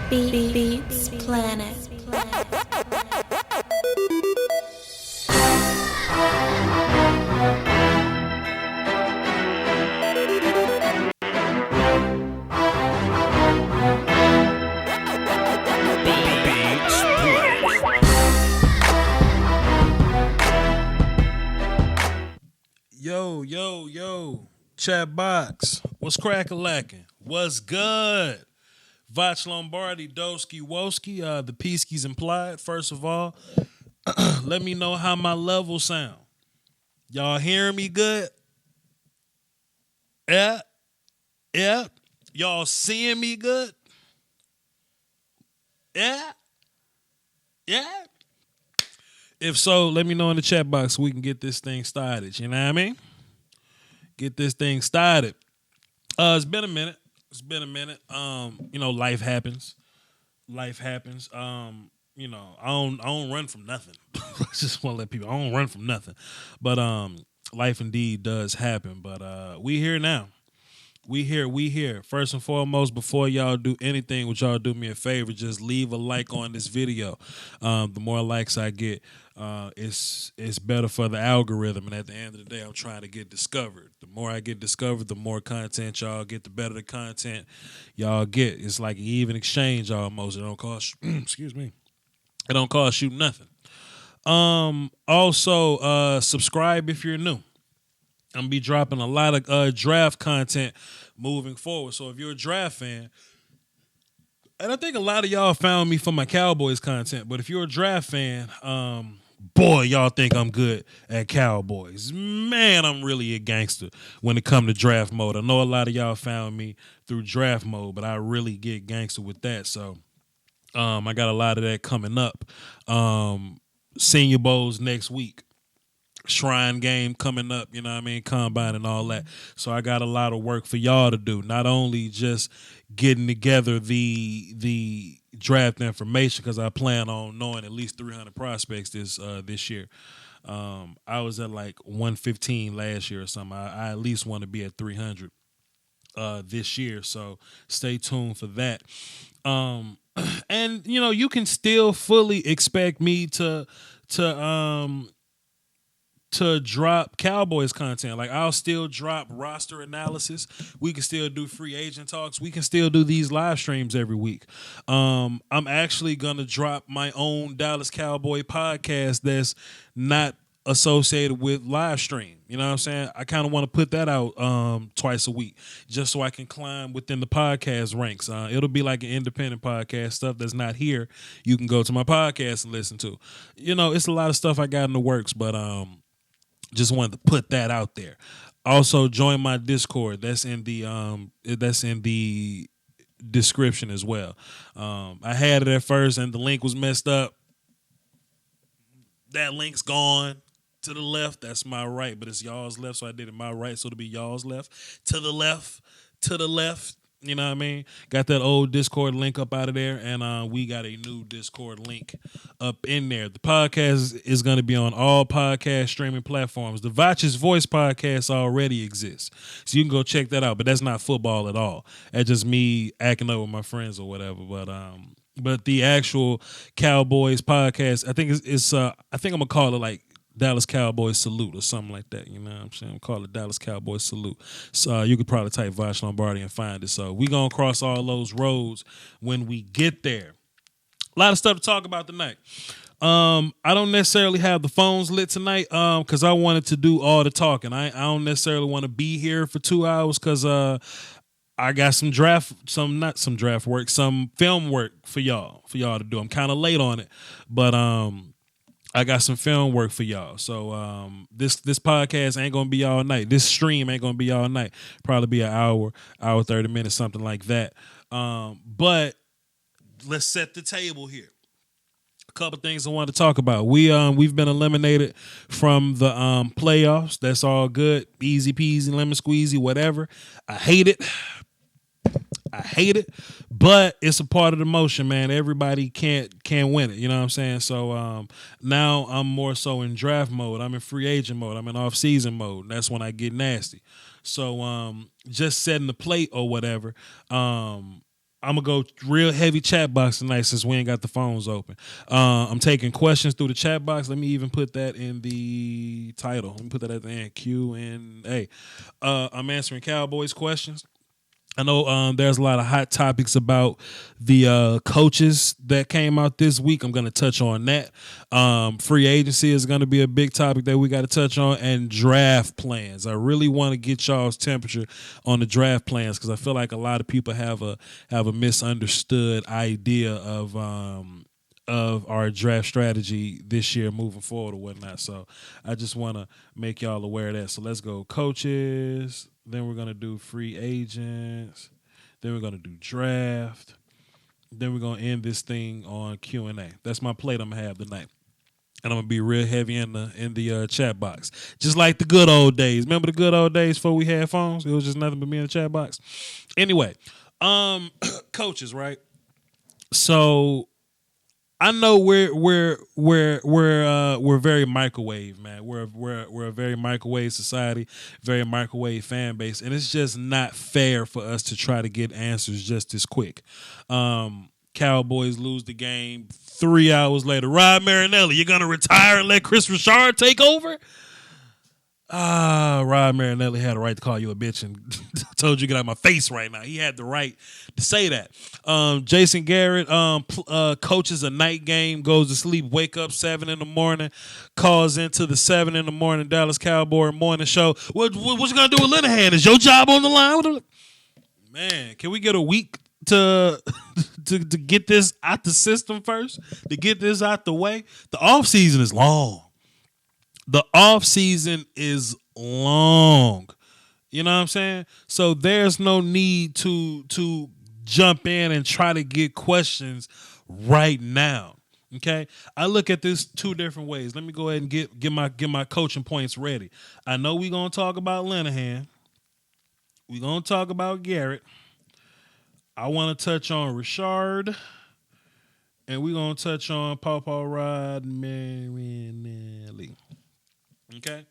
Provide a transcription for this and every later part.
Beats Planet. Yo, chat box. What's crack-a-lackin'? What's good? Voch Lombardi, Doski, Woski, the Peaskies implied. First of all, let me know how my level sound. Y'all hearing me good? Yeah. Y'all seeing me good? Yeah. If so, let me know in the chat box so we can get this thing started. You know what I mean? Get this thing started. It's been a minute. Life happens. I don't run from nothing. I just want to let people. I don't run from nothing. But life indeed does happen. But we here now. We here. First and foremost, before y'all do anything, would y'all do me a favor? Just leave a like on this video. The more likes I get, it's better for the algorithm. And at the end of the day, I'm trying to get discovered. The more I get discovered, the more content y'all get, the better the content y'all get. It's like an even exchange almost. It don't cost, excuse me. It don't cost you nothing. Also, subscribe if you're new. I'm going to be dropping a lot of draft content moving forward. So if you're a draft fan, and I think a lot of y'all found me for my Cowboys content, but if you're a draft fan, boy, y'all think I'm good at Cowboys. Man, I'm really a gangster when it comes to draft mode. I know a lot of y'all found me through draft mode, but I really get gangster with that. So I got a lot of that coming up. Senior Bowls next week. Shrine game coming up, you know what I mean, combine and all that. So I got a lot of work for y'all to do. Not only just getting together the draft information, because I plan on knowing at least 300 prospects this year. I was at like 115 last year or something. I at least want to be at 300 this year. So stay tuned for that. And you can still fully expect me to drop Cowboys content. Like, I'll still drop roster analysis. We can still do free agent talks. We can still do these live streams every week. I'm actually going to drop my own Dallas Cowboy podcast that's not associated with live stream. You know what I'm saying? I kind of want to put that out twice a week just so I can climb within the podcast ranks. It'll be like an independent podcast, stuff that's not here. You can go to my podcast and listen to. It's a lot of stuff I got in the works, but just wanted to put that out there. Also, join my Discord. That's in the description as well. I had it at first, and the link was messed up. That link's gone to the left. That's my right, but it's y'all's left, so I did it my right, so it'll be y'all's left. To the left. You know what I mean? Got that old Discord link up out of there, and we got a new Discord link up in there. The podcast is going to be on all podcast streaming platforms. The Voch's Voice podcast already exists, so you can go check that out. But that's not football at all. That's just me acting up with my friends or whatever. But the actual Cowboys podcast, I think I think I'm gonna call it like Dallas Cowboys Salute or something like that. You know what I'm saying? I'm calling it Dallas Cowboys Salute. So you could probably type Voch Lombardi and find it. So we're going to cross all those roads when we get there. A lot of stuff to talk about tonight. I don't necessarily have the phones lit tonight because I wanted to do all the talking. I don't necessarily want to be here for 2 hours because I got some film work for y'all to do. I'm kind of late on it, but I got some film work for y'all. So this podcast ain't gonna be all night. This stream ain't gonna be all night. Probably be an hour 30 minutes, something like that. But let's set the table here. A couple things I want to talk about. We've been eliminated from the playoffs. That's all good. Easy peasy, lemon squeezy, whatever. I hate it, but it's a part of the motion, man. Everybody can't win it. You know what I'm saying? So now I'm more so in draft mode. I'm in free agent mode. I'm in off-season mode. That's when I get nasty. So just setting the plate or whatever, I'm gonna go real heavy chat box tonight since we ain't got the phones open. I'm taking questions through the chat box. Let me even put that in the title. Let me put that at the end. QnA. I'm answering Cowboys questions. I know there's a lot of hot topics about the coaches that came out this week. I'm going to touch on that. Free agency is going to be a big topic that we got to touch on, and draft plans. I really want to get y'all's temperature on the draft plans because I feel like a lot of people have a misunderstood idea of our draft strategy this year moving forward or whatnot. So I just want to make y'all aware of that. So let's go coaches. Then we're going to do free agents. Then we're going to do draft. Then we're going to end this thing on Q&A. That's my plate I'm going to have tonight. And I'm going to be real heavy in the chat box. Just like the good old days. Remember the good old days before we had phones? It was just nothing but me in the chat box. Anyway, coaches, right? So I know we're very microwave, man. We're a very microwave society, very microwave fan base, and it's just not fair for us to try to get answers just as quick. Cowboys lose the game 3 hours later. Rod Marinelli, you're gonna retire and let Chris Richard take over? Rod Marinelli had a right to call you a bitch and told you to get out of my face right now. He had the right to say that. Jason Garrett coaches a night game, goes to sleep, wake up 7 a.m, calls into the 7 a.m. Dallas Cowboy morning show. What you gonna do with Linehan? Is your job on the line? Man, can we get a week to get this out the system first? To get this out the way? The offseason is long. The off season is long. You know what I'm saying? So there's no need to jump in and try to get questions right now. Okay? I look at this 2 different ways. Let me go ahead and get my coaching points ready. I know we're gonna talk about Linehan. We're gonna talk about Garrett. I want to touch on Richard. And we're gonna touch on Pawpaw Rod Marinelli. Okay,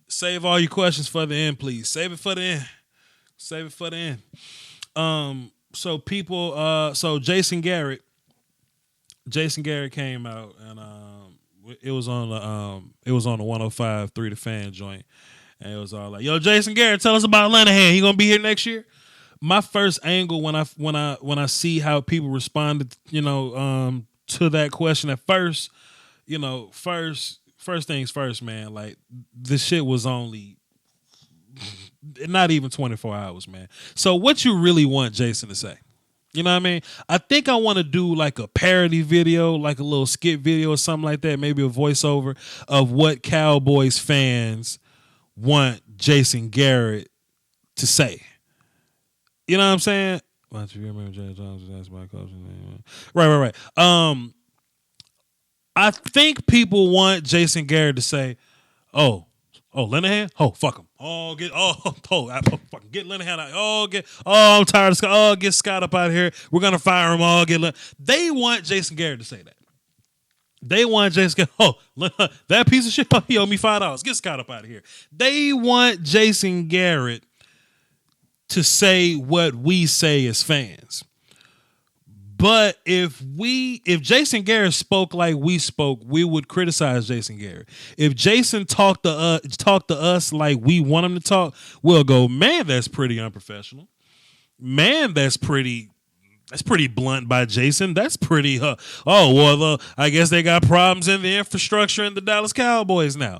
save all your questions for the end, please. Save it for the end. Save it for the end. So people, so Jason Garrett came out and it was on the 105.3 The Fan joint, and it was all like, "Yo, Jason Garrett, tell us about Linehan. He gonna be here next year?" My first angle when I see how people responded, to that question at first, First things first, man, like the shit was only not even 24 hours, man. So what you really want Jason to say? You know what I mean? I think I want to do like a parody video, like a little skit video or something like that, maybe a voiceover of what Cowboys fans want Jason Garrett to say. You know what I'm saying? Watch, you remember Jay Johnson? That's my coach's name. Right. I think people want Jason Garrett to say, "Oh, Linehan? Oh, fuck him. Fucking get Linehan out. I'm tired of Scott. Get Scott up out of here. We're gonna fire him. They want Jason Garrett to say that. They want Jason Garrett. That piece of shit. He owe me $5. Get Scott up out of here. They want Jason Garrett to say what we say as fans. But if Jason Garrett spoke like we spoke, we would criticize Jason Garrett. If Jason talked to us like we want him to talk, we'll go, "Man, that's pretty unprofessional. Man, that's pretty blunt by Jason. That's pretty I guess they got problems in the infrastructure in the Dallas Cowboys now."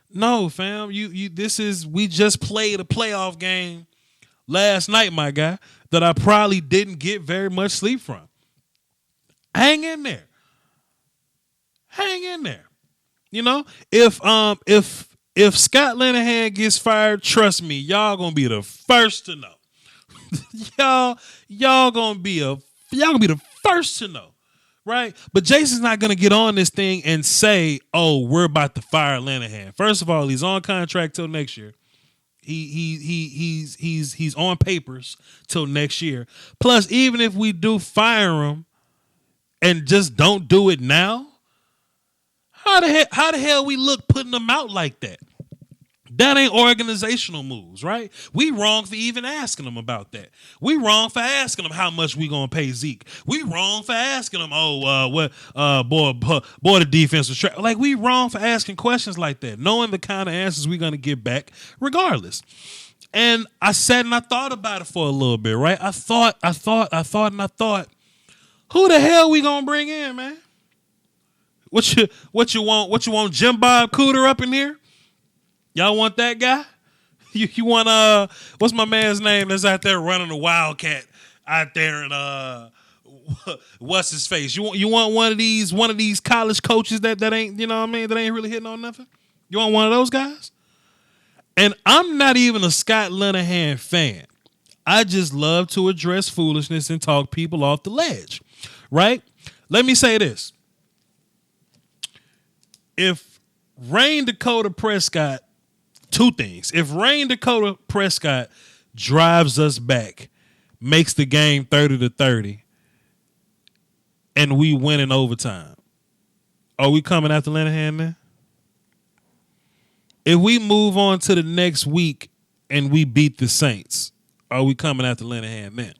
No, fam, we just played a playoff game last night, my guy, that I probably didn't get very much sleep from. Hang in there. If Scott Linehan gets fired, trust me, y'all gonna be the first to know. y'all gonna be the first to know, right? But Jason's not gonna get on this thing and say, "Oh, we're about to fire Linehan." First of all, he's on contract till next year. He's on papers till next year. Plus, even if we do fire him and just don't do it now, how the hell we look putting him out like that? That ain't organizational moves, right? We wrong for even asking them about that. We wrong for asking them how much we gonna pay Zeke. We wrong for asking them, boy, the defense was like, we wrong for asking questions like that, knowing the kind of answers we're gonna get back regardless. And I sat and I thought about it for a little bit, right? I thought, who the hell we gonna bring in, man? What you want, Jim Bob Cooter up in here? Y'all want that guy? You want what's my man's name that's out there running the Wildcat out there and what's his face? You want one of these college coaches that ain't, you know what I mean, that ain't really hitting on nothing? You want one of those guys? And I'm not even a Scott Linehan fan. I just love to address foolishness and talk people off the ledge, right? Let me say this. If Rain Dakota Prescott, two things. If Rain Dakota Prescott drives us back, makes the game 30-30, and we win in overtime, are we coming after Linehan then? If we move on to the next week and we beat the Saints, are we coming after Linehan then?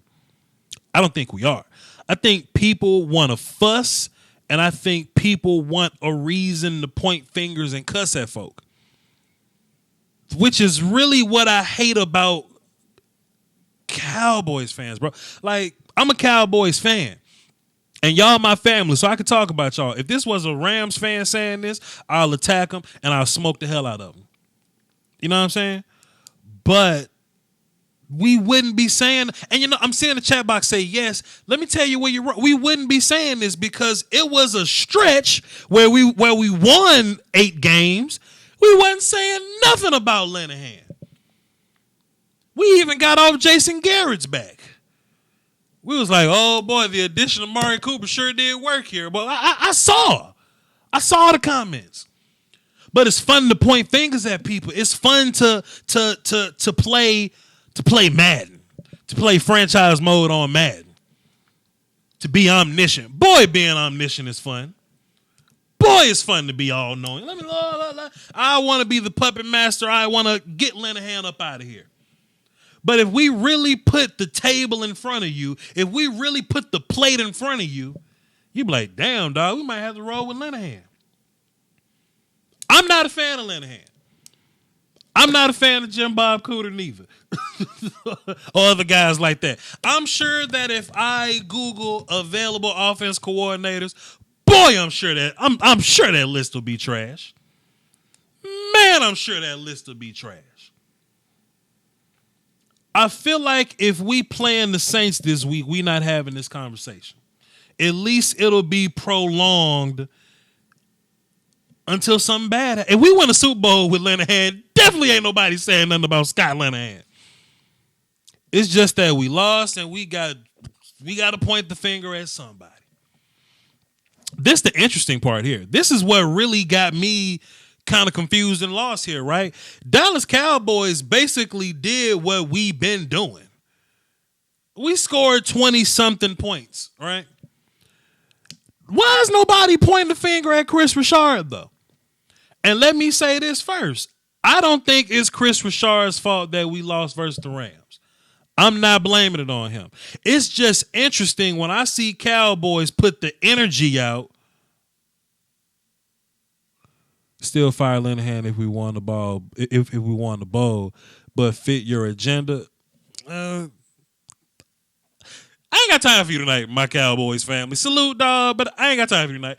I don't think we are. I think people want to fuss, and I think people want a reason to point fingers and cuss at folk, which is really what I hate about Cowboys fans, bro. Like, I'm a Cowboys fan, and y'all my family, so I can talk about y'all. If this was a Rams fan saying this, I'll attack them, and I'll smoke the hell out of them. You know what I'm saying? But we wouldn't be saying, and you know, I'm seeing the chat box say yes. Let me tell you where you're wrong. We wouldn't be saying this because it was a stretch where we won 8 games. We wasn't saying nothing about Linehan. We even got off Jason Garrett's back. We was like, oh boy, the addition of Amari Cooper sure did work here. But I saw the comments. But it's fun to point fingers at people. It's fun to play Madden, to play franchise mode on Madden, to be omniscient. Boy, being omniscient is fun. Boy, it's fun to be all knowing. I want to be the puppet master. I want to get Linehan up out of here. But if we really put the table in front of you, if we really put the plate in front of you, you be like, damn, dog, we might have to roll with Linehan. I'm not a fan of Linehan. I'm not a fan of Jim Bob Cooter neither. Or other guys like that. I'm sure that if I Google available offense coordinators, boy, I'm sure that list will be trash. Man, I'm sure that list will be trash. I feel like if we playing the Saints this week, we not having this conversation. At least it'll be prolonged until something bad. If we win a Super Bowl with Linehan, definitely ain't nobody saying nothing about Scott Linehan. It's just that we lost and we got to point the finger at somebody. This is the interesting part here. This is what really got me kind of confused and lost here, right? Dallas Cowboys basically did what we've been doing. We scored 20-something points, right? Why is nobody pointing the finger at Chris Richard, though? And let me say this first. I don't think it's Chris Richard's fault that we lost versus the Rams. I'm not blaming it on him. It's just interesting when I see Cowboys put the energy out. Still fire Linehan if we won the ball, if we won the bowl, but fit your agenda. I ain't got time for you tonight, my Cowboys family. Salute, dog, but I ain't got time for you tonight.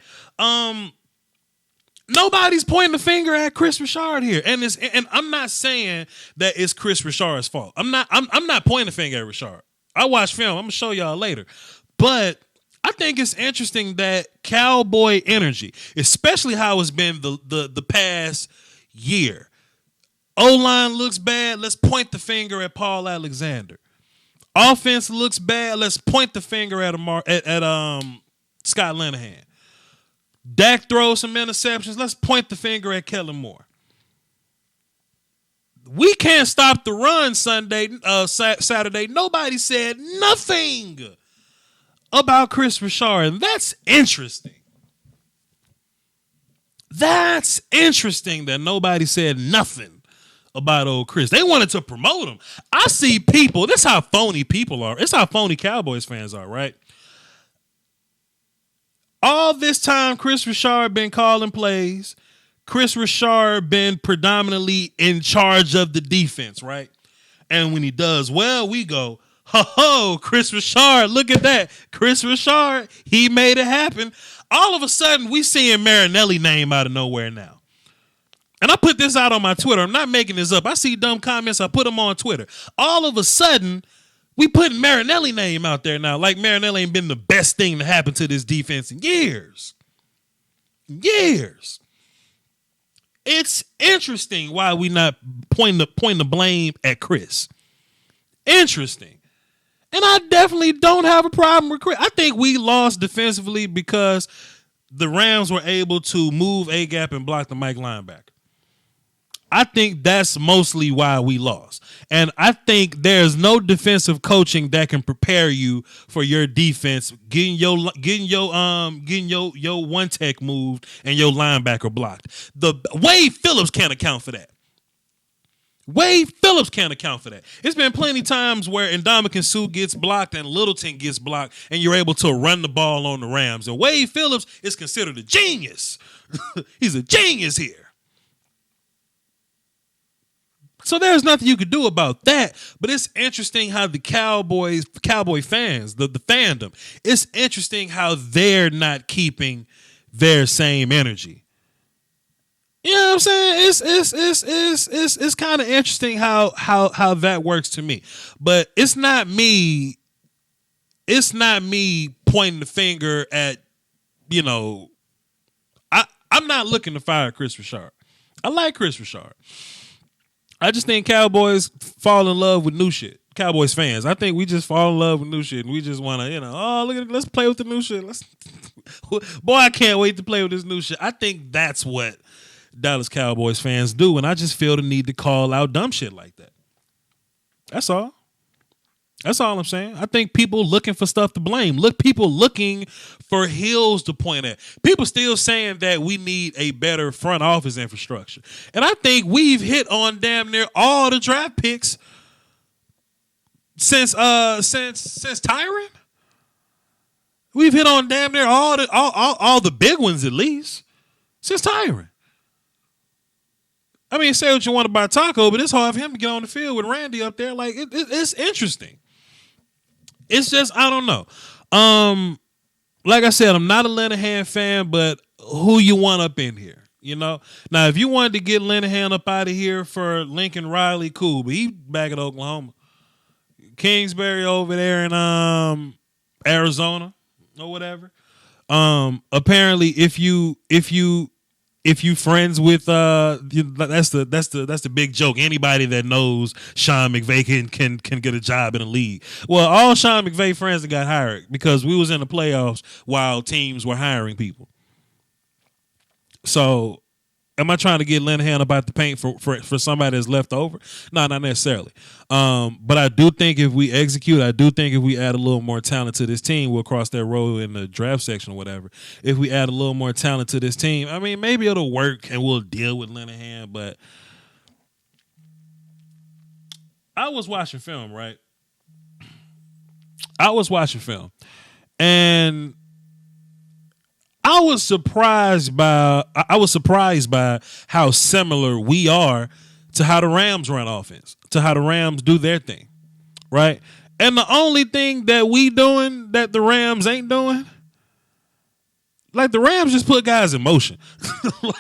Nobody's pointing the finger at Chris Richard here, and I'm not saying that it's Chris Richard's fault. I'm not pointing the finger at Richard. I watch film. I'm gonna show y'all later, but I think it's interesting that Cowboy energy, especially how it's been the past year. O-line looks bad. Let's point the finger at Paul Alexander. Offense looks bad. Let's point the finger at Scott Linehan. Dak throws some interceptions. Let's point the finger at Kellen Moore. We can't stop the run Saturday. Nobody said nothing about Chris Richard, and that's interesting. That's interesting that nobody said nothing about old Chris. They wanted to promote him. I see people. This is how phony people are. It's how phony Cowboys fans are, right? All this time, Chris Richard been calling plays. Chris Richard been predominantly in charge of the defense, right? And when he does well, we go, ho, Chris Richard, look at that. Chris Richard, he made it happen. All of a sudden, we seeing Marinelli name out of nowhere now. And I put this out on my Twitter. I'm not making this up. I see dumb comments. I put them on Twitter. All of a sudden, we putting Marinelli name out there now. Like Marinelli ain't been the best thing to happen to this defense in years. Years. It's interesting why we not pointing the blame at Chris. Interesting. And I definitely don't have a problem with Chris. I think we lost defensively because the Rams were able to move A-gap and block the Mike linebacker. I think that's mostly why we lost. And I think there's no defensive coaching that can prepare you for your defense, getting your one tech moved and your linebacker blocked. The Wade Phillips can't account for that. Wade Phillips can't account for that. It's been plenty times where Ndamukong Suh gets blocked and Littleton gets blocked, and you're able to run the ball on the Rams. And Wade Phillips is considered a genius. He's a genius here. So there's nothing you could do about that. But it's interesting how the Cowboy fans, the fandom, it's interesting how they're not keeping their same energy. You know what I'm saying? It's kind of interesting how that works to me. But it's not me pointing the finger at, I'm not looking to fire Chris Richard. I like Chris Richard. I just think Cowboys fall in love with new shit. Cowboys fans, I think we just fall in love with new shit, and we just want to, look at it, let's play with the new shit. Boy, I can't wait to play with this new shit. I think that's what Dallas Cowboys fans do, and I just feel the need to call out dumb shit like that. That's all. That's all I'm saying. I think people looking for stuff to blame. People looking for hills to point at. People still saying that we need a better front office infrastructure. And I think we've hit on damn near all the draft picks since Tyron. We've hit on damn near all the big ones at least since Tyron. I mean, say what you want about Taco, but it's hard for him to get on the field with Randy up there. Like it's interesting. It's just, I don't know. Like I said, I'm not a Linehan fan, but who you want up in here, Now, if you wanted to get Linehan up out of here for Lincoln Riley, cool, but he back at Oklahoma. Kingsbury over there in Arizona or whatever. Apparently, if you friends with that's the big joke. Anybody that knows Sean McVay can get a job in the league. Well, all Sean McVay friends that got hired because we was in the playoffs while teams were hiring people. So, am I trying to get Linehan about the paint for somebody that's left over? No, not necessarily. But I do think if we execute, I do think if we add a little more talent to this team, we'll cross that road in the draft section or whatever. If we add a little more talent to this team, I mean, maybe it'll work and we'll deal with Linehan. But I was watching film, right? And I was surprised by how similar we are to how the Rams run offense, to how the Rams do their thing, right? And the only thing that we doing that the Rams ain't doing, like the Rams just put guys in motion.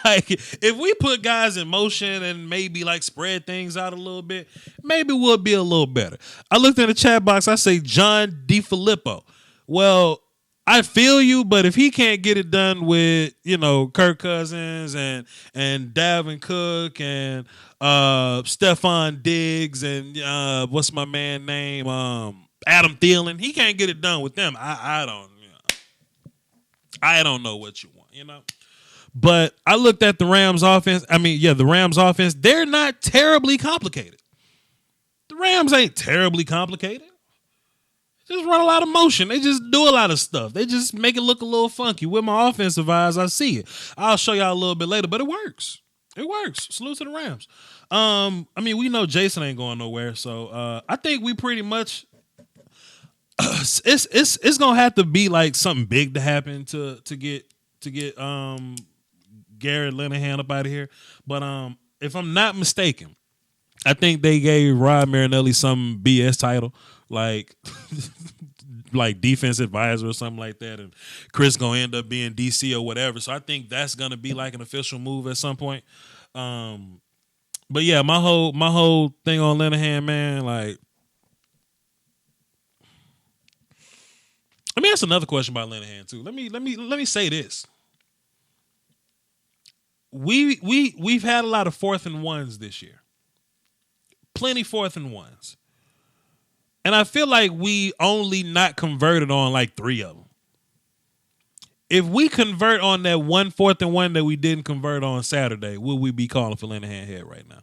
Like if we put guys in motion and maybe like spread things out a little bit, maybe we'll be a little better. I looked in the chat box. I say John DiFilippo. Well, I feel you, but if he can't get it done with, Kirk Cousins and Dalvin Cook and Stephon Diggs and what's my man name? Adam Thielen, he can't get it done with them. I don't know what you want, But I looked at the Rams offense. The Rams offense, they're not terribly complicated. The Rams ain't terribly complicated. Just run a lot of motion. They just do a lot of stuff. They just make it look a little funky. With my offensive eyes, I see it. I'll show y'all a little bit later, but it works. It works. Salute to the Rams. I mean, we know Jason ain't going nowhere, so I think we pretty much it's gonna have to be like something big to happen to get Garrett Linehan up out of here. But if I'm not mistaken, I think they gave Rod Marinelli some BS title, like like defense advisor or something like that, and Chris gonna end up being DC or whatever. So I think that's gonna be like an official move at some point. But yeah, my whole thing on Linehan, man, like, let me ask another question about Linehan too. Let me say this. We've had a lot of 4th and 1s this year. Plenty 4th and 1s. And I feel like we only not converted on like 3 of them. If we convert on that 1 4th and 1 that we didn't convert on Saturday, will we be calling for Linehan head right now?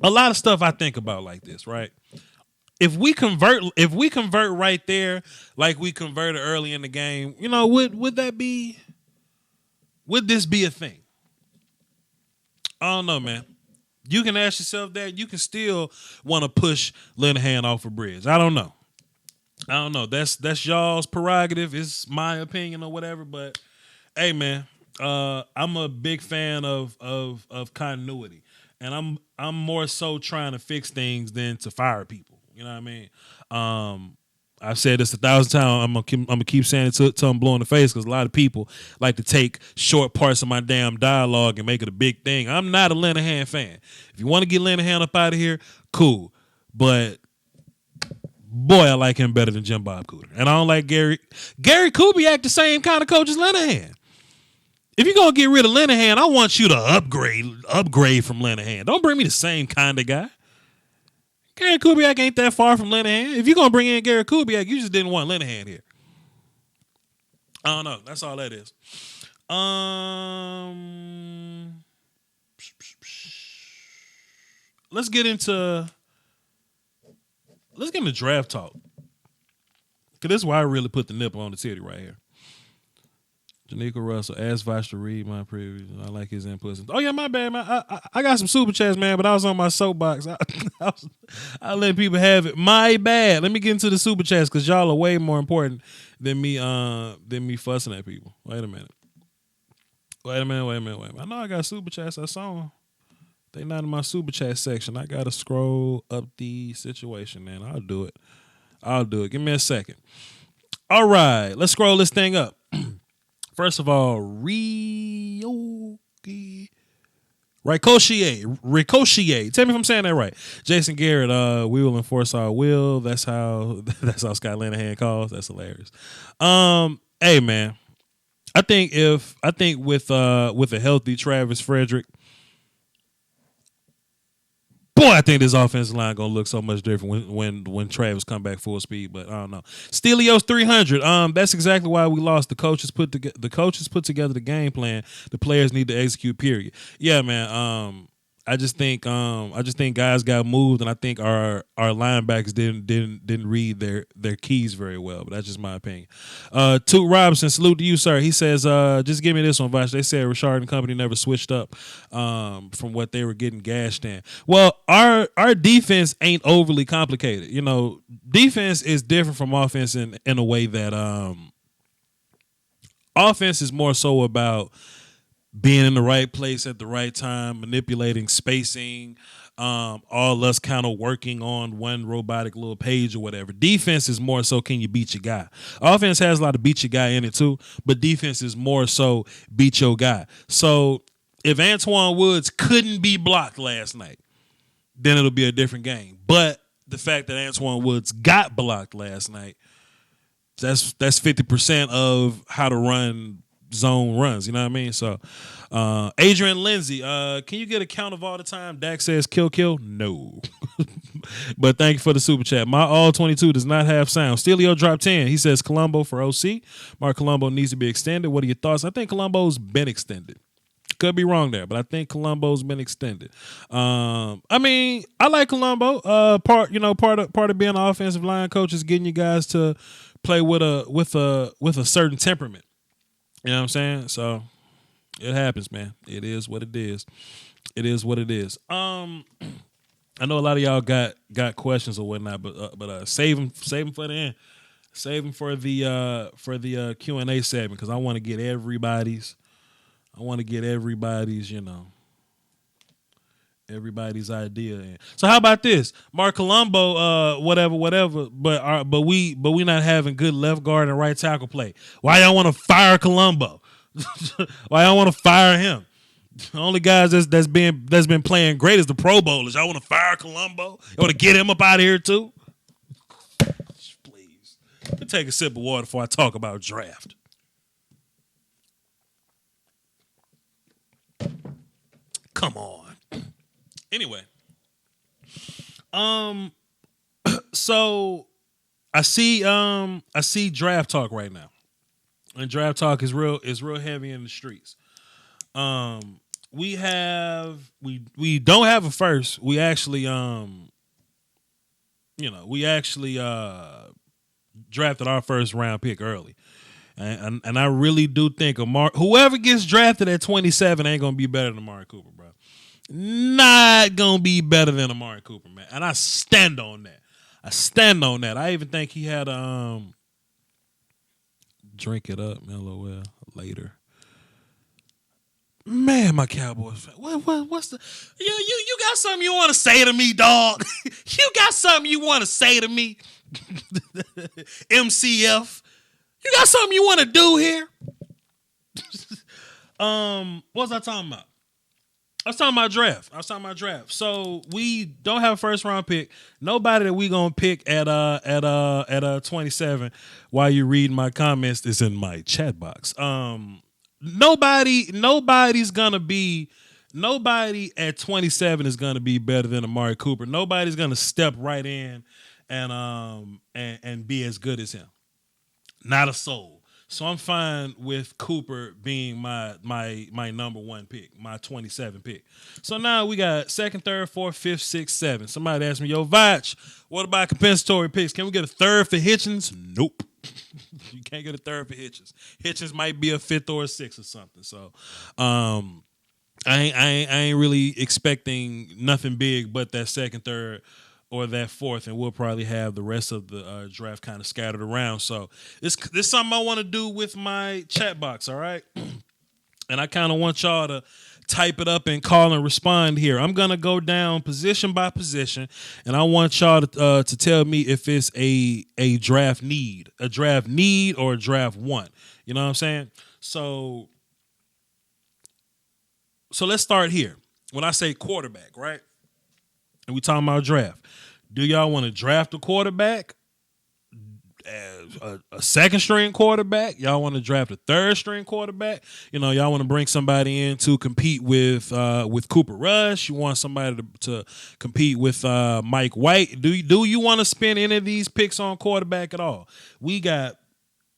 A lot of stuff I think about like this, right? If we convert right there, like we converted early in the game, would this be a thing? I don't know, man. You can ask yourself that. You can still want to push Linehan off a bridge. I don't know. That's y'all's prerogative. It's my opinion or whatever. But hey, man, I'm a big fan of continuity, and I'm more so trying to fix things than to fire people. You know what I mean? I've said this 1,000 times. I'm gonna keep saying it till I'm blue in the face, because a lot of people like to take short parts of my damn dialogue and make it a big thing. I'm not a Linehan fan. If you want to get Linehan up out of here, cool. But boy, I like him better than Jim Bob Cooter, and I don't like Gary Kubiak, the same kind of coach as Linehan. If you're gonna get rid of Linehan, I want you to upgrade from Linehan. Don't bring me the same kind of guy. Gary Kubiak ain't that far from Linehan. If you're going to bring in Gary Kubiak, you just didn't want Linehan here. I don't know. That's all that is. Let's get into draft talk. Because this is why I really put the nipple on the titty right here. Janika Russell asked Voch to read my previews. I like his inputs. Oh, yeah, my bad, man. I got some super chats, man, but I was on my soapbox. I let people have it. My bad. Let me get into the super chats, because y'all are way more important than me fussing at people. Wait a minute. I know I got super chats. I saw them. They not in my super chat section. I got to scroll up the situation, man. I'll do it. Give me a second. All right. Let's scroll this thing up. First of all, Ricochet. Tell me if I'm saying that right. Jason Garrett, we will enforce our will. That's how Scott Linehan calls. That's hilarious. Hey man, I think with a healthy Travis Frederick, boy, I think this offensive line gonna look so much different when Travis come back full speed. But I don't know. Steelios 300. That's exactly why we lost. The coaches put together the game plan. The players need to execute. Period. Yeah, man. I just think guys got moved, and I think our linebackers didn't read their keys very well. But that's just my opinion. Toot Robinson, salute to you, sir. He says, just give me this one, Voch. They said Richard and company never switched up from what they were getting gashed in. Well, our defense ain't overly complicated. Defense is different from offense in a way that offense is more so about being in the right place at the right time, manipulating spacing, all us kind of working on one robotic little page or whatever. Defense is more so, can you beat your guy? Offense has a lot of beat your guy in it too, but defense is more so beat your guy. So if Antoine Woods couldn't be blocked last night, then it'll be a different game. But the fact that Antoine Woods got blocked last night, that's 50% of how to run zone runs, you know what I mean? So Adrian Lindsay, can you get a count of all the time Dak says kill? No. But thank you for the super chat. My all 22 does not have sound. Steelio dropped 10. He says Colombo for OC. Mark Colombo needs to be extended. What are your thoughts? I think Colombo's been extended. Could be wrong there, but I think Colombo's been extended. I mean, I like Colombo. Part of being an offensive line coach is getting you guys to play with a certain temperament. You know what I'm saying? So It happens, man. It is what it is. It is what it is. I know a lot of y'all got questions or whatnot, but save them for the end. Save them for the Q&A segment because I want to get everybody's. I want to get everybody's, everybody's idea in. So how about this, Mark Colombo? Whatever. But we not having good left guard and right tackle play. Why y'all want to fire Colombo? Why y'all want to fire him? The only guys that's been playing great is the Pro Bowlers. Y'all want to fire Colombo? You want to get him up out of here too? Please. Let me take a sip of water before I talk about draft. Come on. Anyway, so I see draft talk right now, and draft talk is real heavy in the streets. We don't have a first. We actually drafted our first round pick early. And I really do think whoever gets drafted at 27 ain't gonna be better than Amari Cooper, bro. Not gonna be better than Amari Cooper, man. And I stand on that. I even think he had drink it up, LOL later. Man, my Cowboys fan. What's the you got something you want to say to me, dog? You got something you want to say to me? MCF. You got something you want to do here? What was I talking about? I was talking about draft. So we don't have a first round pick. Nobody that we gonna pick at 27. While you read my comments, is in my chat box. Nobody at 27 is gonna be better than Amari Cooper. Nobody's gonna step right in and be as good as him. Not a soul. So I'm fine with Cooper being my number one pick, my 27 pick. So now we got second, third, fourth, fifth, sixth, seventh. Somebody asked me, yo, Voch, what about compensatory picks? Can we get a third for Hitchens? Nope. You can't get a third for Hitchens. Hitchens might be a fifth or a sixth or something. So I ain't really expecting nothing big but that second, third, or that fourth, and we'll probably have the rest of the draft kind of scattered around. So this something I want to do with my chat box, all right? And I kind of want y'all to type it up and call and respond here. I'm going to go down position by position, and I want y'all to tell me if it's a draft need or a draft want. You know what I'm saying? So let's start here. When I say quarterback, right? And we talking about draft. Do y'all want to draft a quarterback as a second string quarterback? Y'all want to draft a third string quarterback? Y'all want to bring somebody in to compete with Cooper Rush. You want somebody to compete with Mike White. Do you want to spend any of these picks on quarterback at all? We got,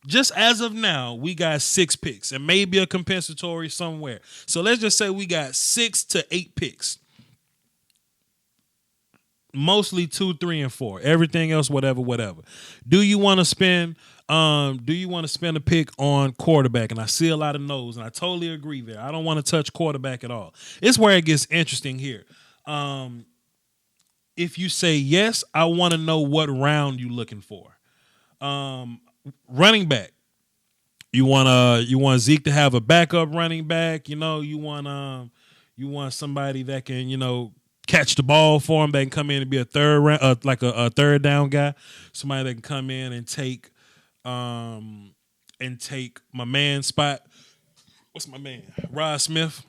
just as of now, we got 6 picks and maybe a compensatory somewhere. So let's just say we got 6 to 8 picks. Mostly 2, 3, and 4. Everything else, whatever. Do you want to spend a pick on quarterback? And I see a lot of no's, and I totally agree there. I don't want to touch quarterback at all. It's where it gets interesting here. If you say yes, I want to know what round you looking for. Running back. You want Zeke to have a backup running back. You want somebody that can catch the ball for him. They can come in and be a third round, like a third down guy. Somebody that can come in and take my man's spot. What's my man? Rod Smith.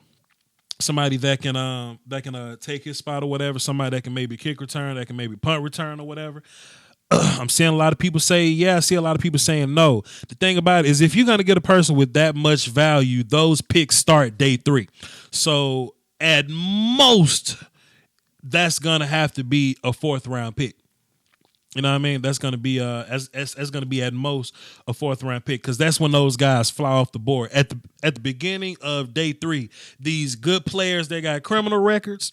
Somebody that can take his spot or whatever. Somebody that can maybe kick return, that can maybe punt return or whatever. I'm seeing a lot of people say yeah. I see a lot of people saying no. The thing about it is, if you're going to get a person with that much value, those picks start day 3. So at most, that's gonna have to be a 4th round pick. You know what I mean? That's gonna be as gonna be at most a 4th round pick, because that's when those guys fly off the board at the beginning of day 3. These good players that got criminal records,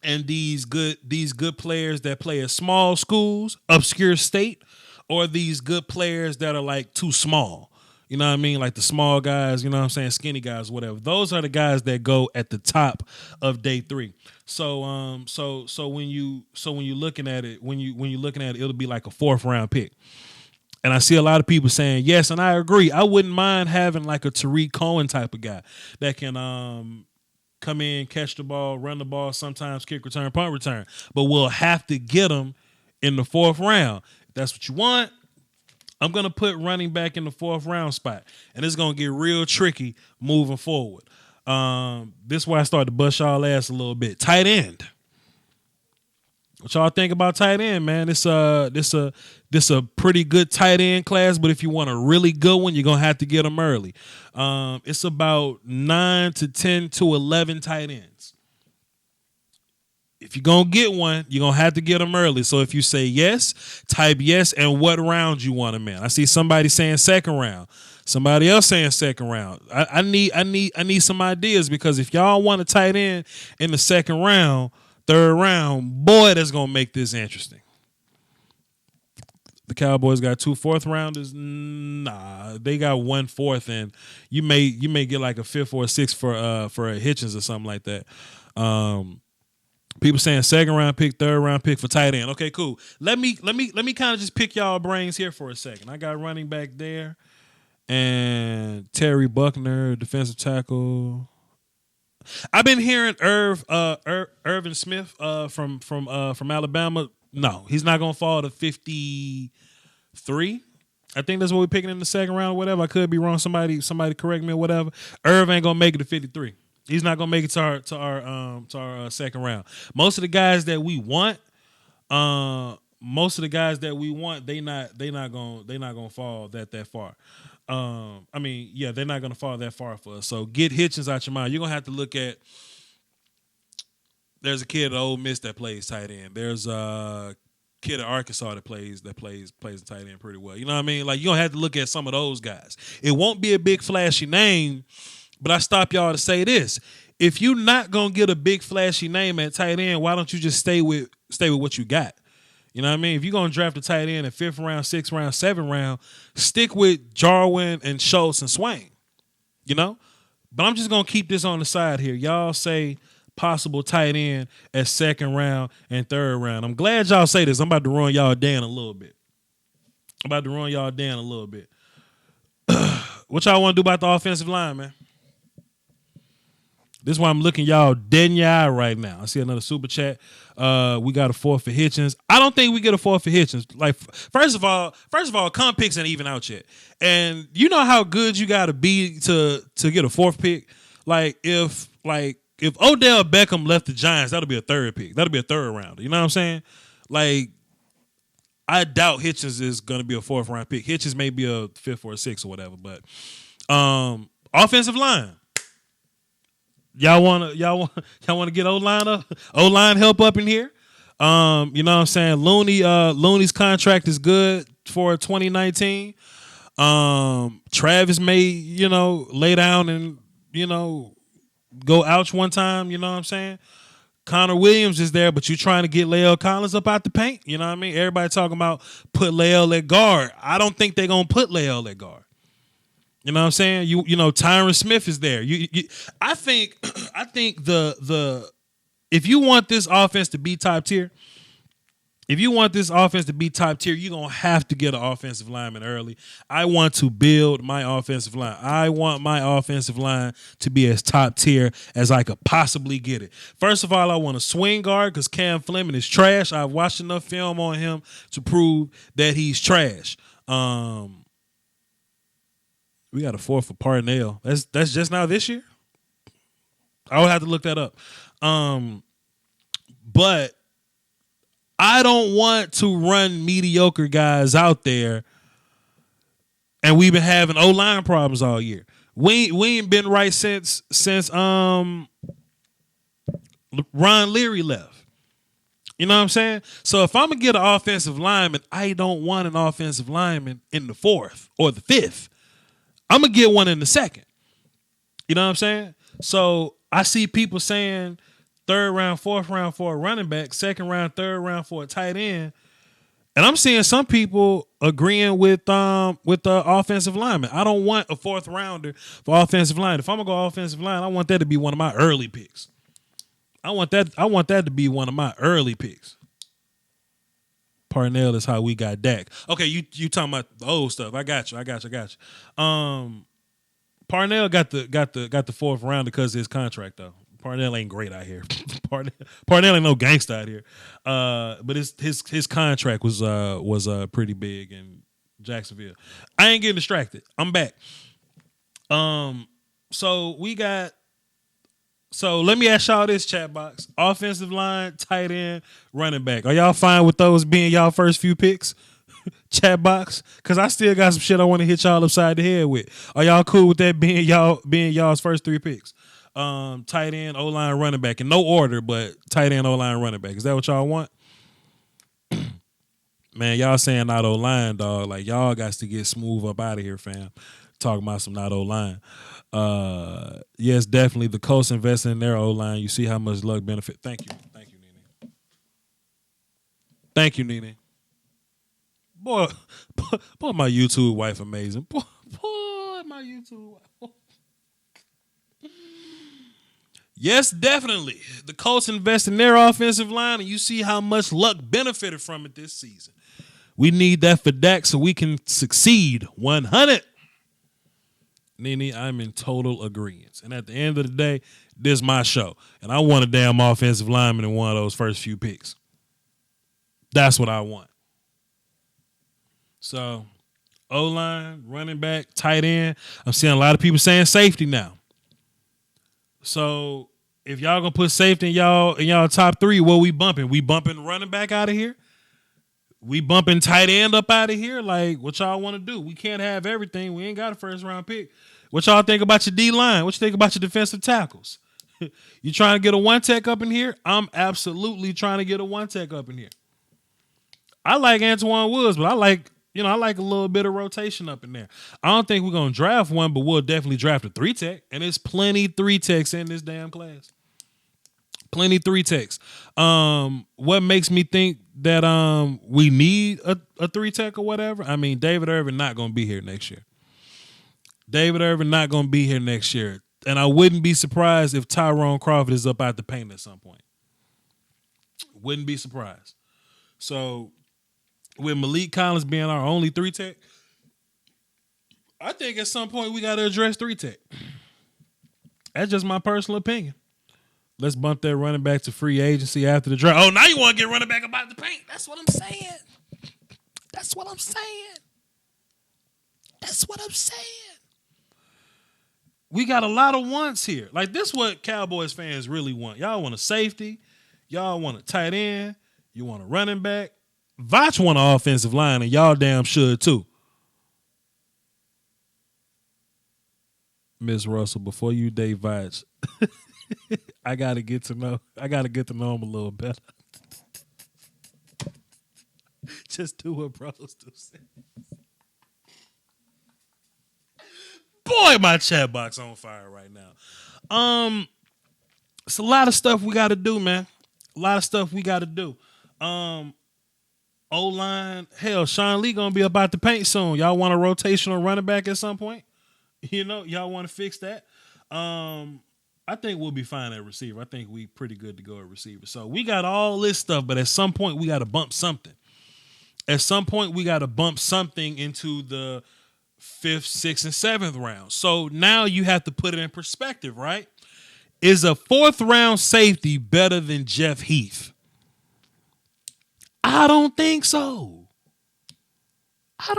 and these good players that play at small schools, obscure state, or these good players that are like too small. You know what I mean? Like the small guys, you know what I'm saying, skinny guys, whatever. Those are the guys that go at the top of day 3. So when you're looking at it, when you're looking at it, it'll be like a 4th round pick. And I see a lot of people saying yes, and I agree. I wouldn't mind having like a Tariq Cohen type of guy that can come in, catch the ball, run the ball, sometimes kick return, punt return. But we'll have to get him in the 4th round. If that's what you want, I'm going to put running back in the 4th round spot. And it's going to get real tricky moving forward. This is why I started to bust y'all ass a little bit. Tight end. What y'all think about tight end, man? This a pretty good tight end class, but if you want a really good one, you're gonna have to get them early. It's about 9 to 10 to 11 tight ends. If you're gonna get one, you're gonna have to get them early. So if you say yes, type yes and what round you want them in. I see somebody saying 2nd round. Somebody else saying 2nd round. I need some ideas, because if y'all want a tight end in the 2nd round, 3rd round, boy, that's gonna make this interesting. The Cowboys got 2 4th rounders. Nah, they got 1 4th, and you may get like a 5th or a 6th for a Hitchens or something like that. People saying 2nd round pick, 3rd round pick for tight end. Okay, cool. Let me kind of just pick y'all brains here for a second. I got running back there, and Terry Buckner, defensive tackle. I've been hearing Irvin Smith from Alabama. No, he's not gonna fall to 53. I think that's what we're picking in the 2nd round or whatever. I could be wrong. Somebody correct me or whatever. Irv ain't gonna make it to 53. He's not gonna make it to our 2nd round. Most of the guys that we want, they not gonna fall that far. They're not going to fall that far for us. So get Hitchens out your mind. You're going to have to look at, there's a kid at Ole Miss that plays tight end. There's a kid at Arkansas that plays the tight end pretty well. You know what I mean? Like, you're going to have to look at some of those guys. It won't be a big flashy name, but I stop y'all to say this. If you're not going to get a big flashy name at tight end, why don't you just stay with what you got? You know what I mean? If you're going to draft a tight end in 5th round, 6th round, 7th round, stick with Jarwin and Schultz and Swain, you know? But I'm just going to keep this on the side here. Y'all say possible tight end at 2nd round and 3rd round. I'm glad y'all say this. I'm about to run y'all down a little bit. What y'all want to do about the offensive line, man? This is why I'm looking y'all dead in your eye right now. I see another super chat. We got a 4th for Hitchens. I don't think we get a 4th for Hitchens. Like, first of all, comp picks ain't even out yet. And you know how good you got to be to get a 4th pick. Like if Odell Beckham left the Giants, that'll be a 3rd pick. That'll be a 3rd rounder. You know what I'm saying? Like, I doubt Hitchens is gonna be a 4th round pick. Hitchens may be a 5th or a 6th or whatever. But offensive line. Y'all want to get O-line help up in here? You know what I'm saying? Looney's contract is good for 2019. Travis may, lay down and, go ouch one time, you know what I'm saying? Connor Williams is there, but you trying to get Lael Collins up out the paint, you know what I mean? Everybody talking about put Lael at guard. I don't think they're going to put Lael at guard. You know what I'm saying? Tyron Smith is there. I think the if you want this offense to be top tier, you're gonna have to get an offensive lineman early. I want to build my offensive line. I want my offensive line to be as top tier as I could possibly get it. First of all, I want a swing guard because Cam Fleming is trash. I've watched enough film on him to prove that he's trash. We got a 4th for Parnell. That's just now this year? I would have to look that up. But I don't want to run mediocre guys out there, and we've been having O-line problems all year. We ain't been right since Ron Leary left. You know what I'm saying? So if I'm going to get an offensive lineman, I don't want an offensive lineman in the 4th or the 5th. I'm going to get one in the 2nd. You know what I'm saying? So I see people saying 3rd round, 4th round for a running back, 2nd round, 3rd round for a tight end. And I'm seeing some people agreeing with the offensive lineman. I don't want a fourth rounder for offensive line. If I'm gonna go offensive line, I want that to be one of my early picks. I want that to be one of my early picks. Parnell is how we got Dak. Okay, you talking about the old stuff. I got you. Parnell got the fourth round because of his contract though. Parnell ain't great out here. Parnell ain't no gangster out here. But his contract was pretty big in Jacksonville. I ain't getting distracted. I'm back. So let me ask y'all this, chat box. Offensive line, tight end, running back. Are y'all fine with those being y'all first few picks? Chat box? Because I still got some shit I want to hit y'all upside the head with. Are y'all cool with that being y'all's first three picks? Tight end, O-line, running back. In no order, but tight end, O-line, running back. Is that what y'all want? Man, y'all saying not O-line, dog. Like, y'all got to get smooth up out of here, fam. Talking about some not O-line. Yes, definitely. The Colts investing in their O-line. You see how much luck benefit. Thank you, Nene. Thank you, Nene. Boy, my YouTube wife amazing. Boy, my YouTube wife. Yes, definitely. The Colts invest in their offensive line, and you see how much luck benefited from it this season. We need that for Dak so we can succeed 100. Nene, I'm in total agreement. And at the end of the day, this is my show. And I want a damn offensive lineman in one of those first few picks. That's what I want. So, O-line, running back, tight end. I'm seeing a lot of people saying safety now. So, if y'all gonna put safety in y'all top three, what we bumping? We bumping running back out of here? We bumping tight end up out of here? Like, what y'all want to do? We can't have everything. We ain't got a first round pick. What y'all think about your D-line? What you think about your defensive tackles? You trying to get a one-tech up in here? I'm absolutely trying to get a one-tech up in here. I like Antoine Woods, but I like a little bit of rotation up in there. I don't think we're going to draft one, but we'll definitely draft a 3-tech. And there's plenty 3-techs in this damn class. Plenty 3-techs. What makes me think that we need a 3-tech or whatever? I mean, David Irvin not going to be here next year. And I wouldn't be surprised if Tyrone Crawford is up out the paint at some point. Wouldn't be surprised. So, with Malik Collins being our only 3-tech, I think at some point we got to address 3-tech. That's just my personal opinion. Let's bump that running back to free agency after the draft. Oh, now you want to get running back about the paint. That's what I'm saying. We got a lot of wants here. Like, this is what Cowboys fans really want. Y'all want a safety. Y'all want a tight end. You want a running back. Voch want an offensive line, and y'all damn should too. Miss Russell, before you date Voch, I gotta get to know him a little better. Just do what bros do. Boy, my chat box on fire right now. It's a lot of stuff we got to do, man. O-line, hell, Sean Lee gonna be about the paint soon. Y'all want a rotational running back at some point? Y'all want to fix that? I think we'll be fine at receiver. I think we pretty good to go at receiver. So we got all this stuff, but at some point we got to bump something. At some point we got to bump something into the 5th, 6th, and 7th round. So now you have to put it in perspective, right? Is a 4th round safety better than Jeff Heath? I don't think so. I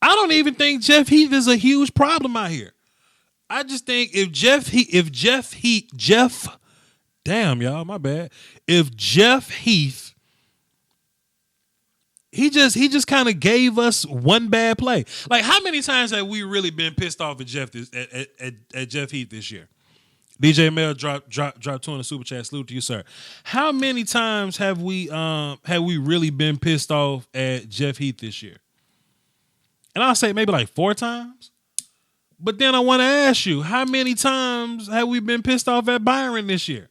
don't even think Jeff Heath is a huge problem out here. I just think if Jeff Heath, damn y'all, my bad. If Jeff Heath, he just kind of gave us one bad play. Like, how many times have we really been pissed off at Jeff Heath this year? DJ Mel dropped 2 in the super chat. Salute to you, sir. How many times have we really been pissed off at Jeff Heath this year? And I'll say maybe like 4 times. But then I want to ask you, how many times have we been pissed off at Byron this year?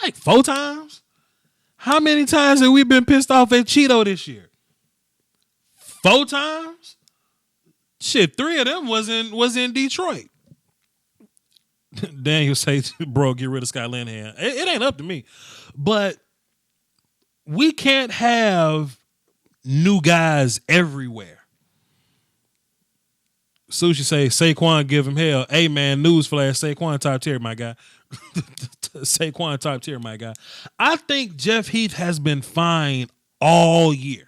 Like 4 times. How many times have we been pissed off at Cheeto this year? 4 times? Shit, 3 of them was in Detroit. Daniel say, bro, get rid of Scott Linehan. It ain't up to me. But we can't have new guys everywhere. Sushi say, Saquon give him hell. Hey, man, newsflash, Saquon top tier, my guy. Saquon top tier, my guy. I think Jeff Heath has been fine all year.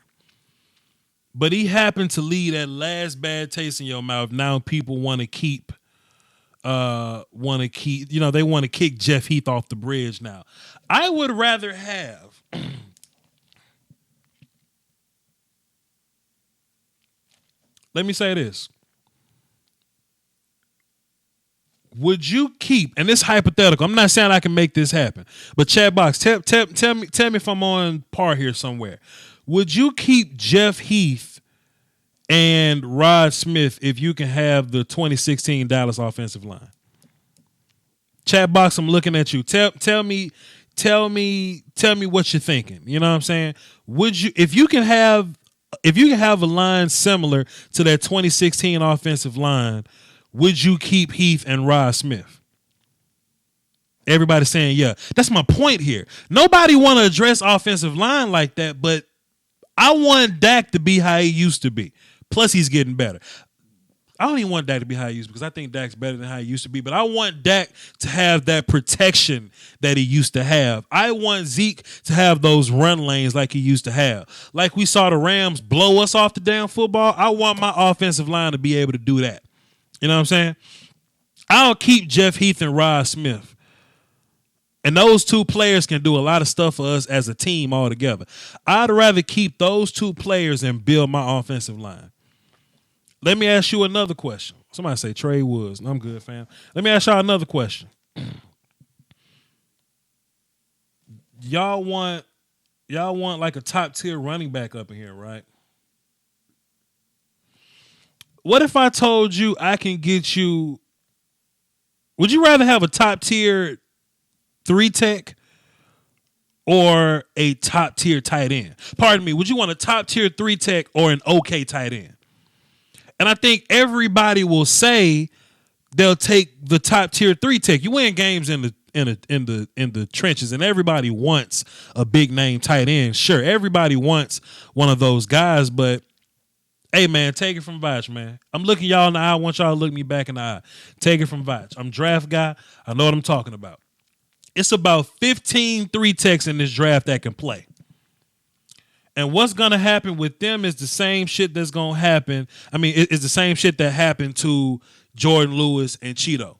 But he happened to leave that last bad taste in your mouth. Now people want to keep, they want to kick Jeff Heath off the bridge now. I would rather have let me say this. Would you keep, and this hypothetical, I'm not saying I can make this happen, but chat box, tell me if I'm on par here somewhere. Would you keep Jeff Heath and Rod Smith if you can have the 2016 Dallas offensive line? Chat box, I'm looking at you. Tell me what you're thinking. You know what I'm saying? Would you, if you can have a line similar to that 2016 offensive line, would you keep Heath and Rod Smith? Everybody's saying, yeah. That's my point here. Nobody want to address offensive line like that, but I want Dak to be how he used to be. Plus, he's getting better. I don't even want Dak to be how he used to be because I think Dak's better than how he used to be, but I want Dak to have that protection that he used to have. I want Zeke to have those run lanes like he used to have. Like we saw the Rams blow us off the damn football, I want my offensive line to be able to do that. You know what I'm saying? I'll keep Jeff Heath and Rod Smith. And those 2 players can do a lot of stuff for us as a team altogether. I'd rather keep those 2 players and build my offensive line. Let me ask you another question. Somebody say Trey Woods. I'm good, fam. Let me ask y'all another question. Y'all want like a top tier running back up in here, right? What if I told you I can get you? Would you rather have a top tier 3 tech or a top tier tight end? Pardon me. Would you want a top tier 3 tech or an okay tight end? And I think everybody will say they'll take the top tier 3 tech. You win games in the trenches, and everybody wants a big name tight end. Sure, everybody wants one of those guys, but hey, man, take it from Voch, man. I'm looking y'all in the eye. I want y'all to look me back in the eye. Take it from Voch. I'm draft guy. I know what I'm talking about. It's about 15 3 techs in this draft that can play. And what's going to happen with them is the same shit that's going to happen. I mean, it's the same shit that happened to Jordan Lewis and Cheeto.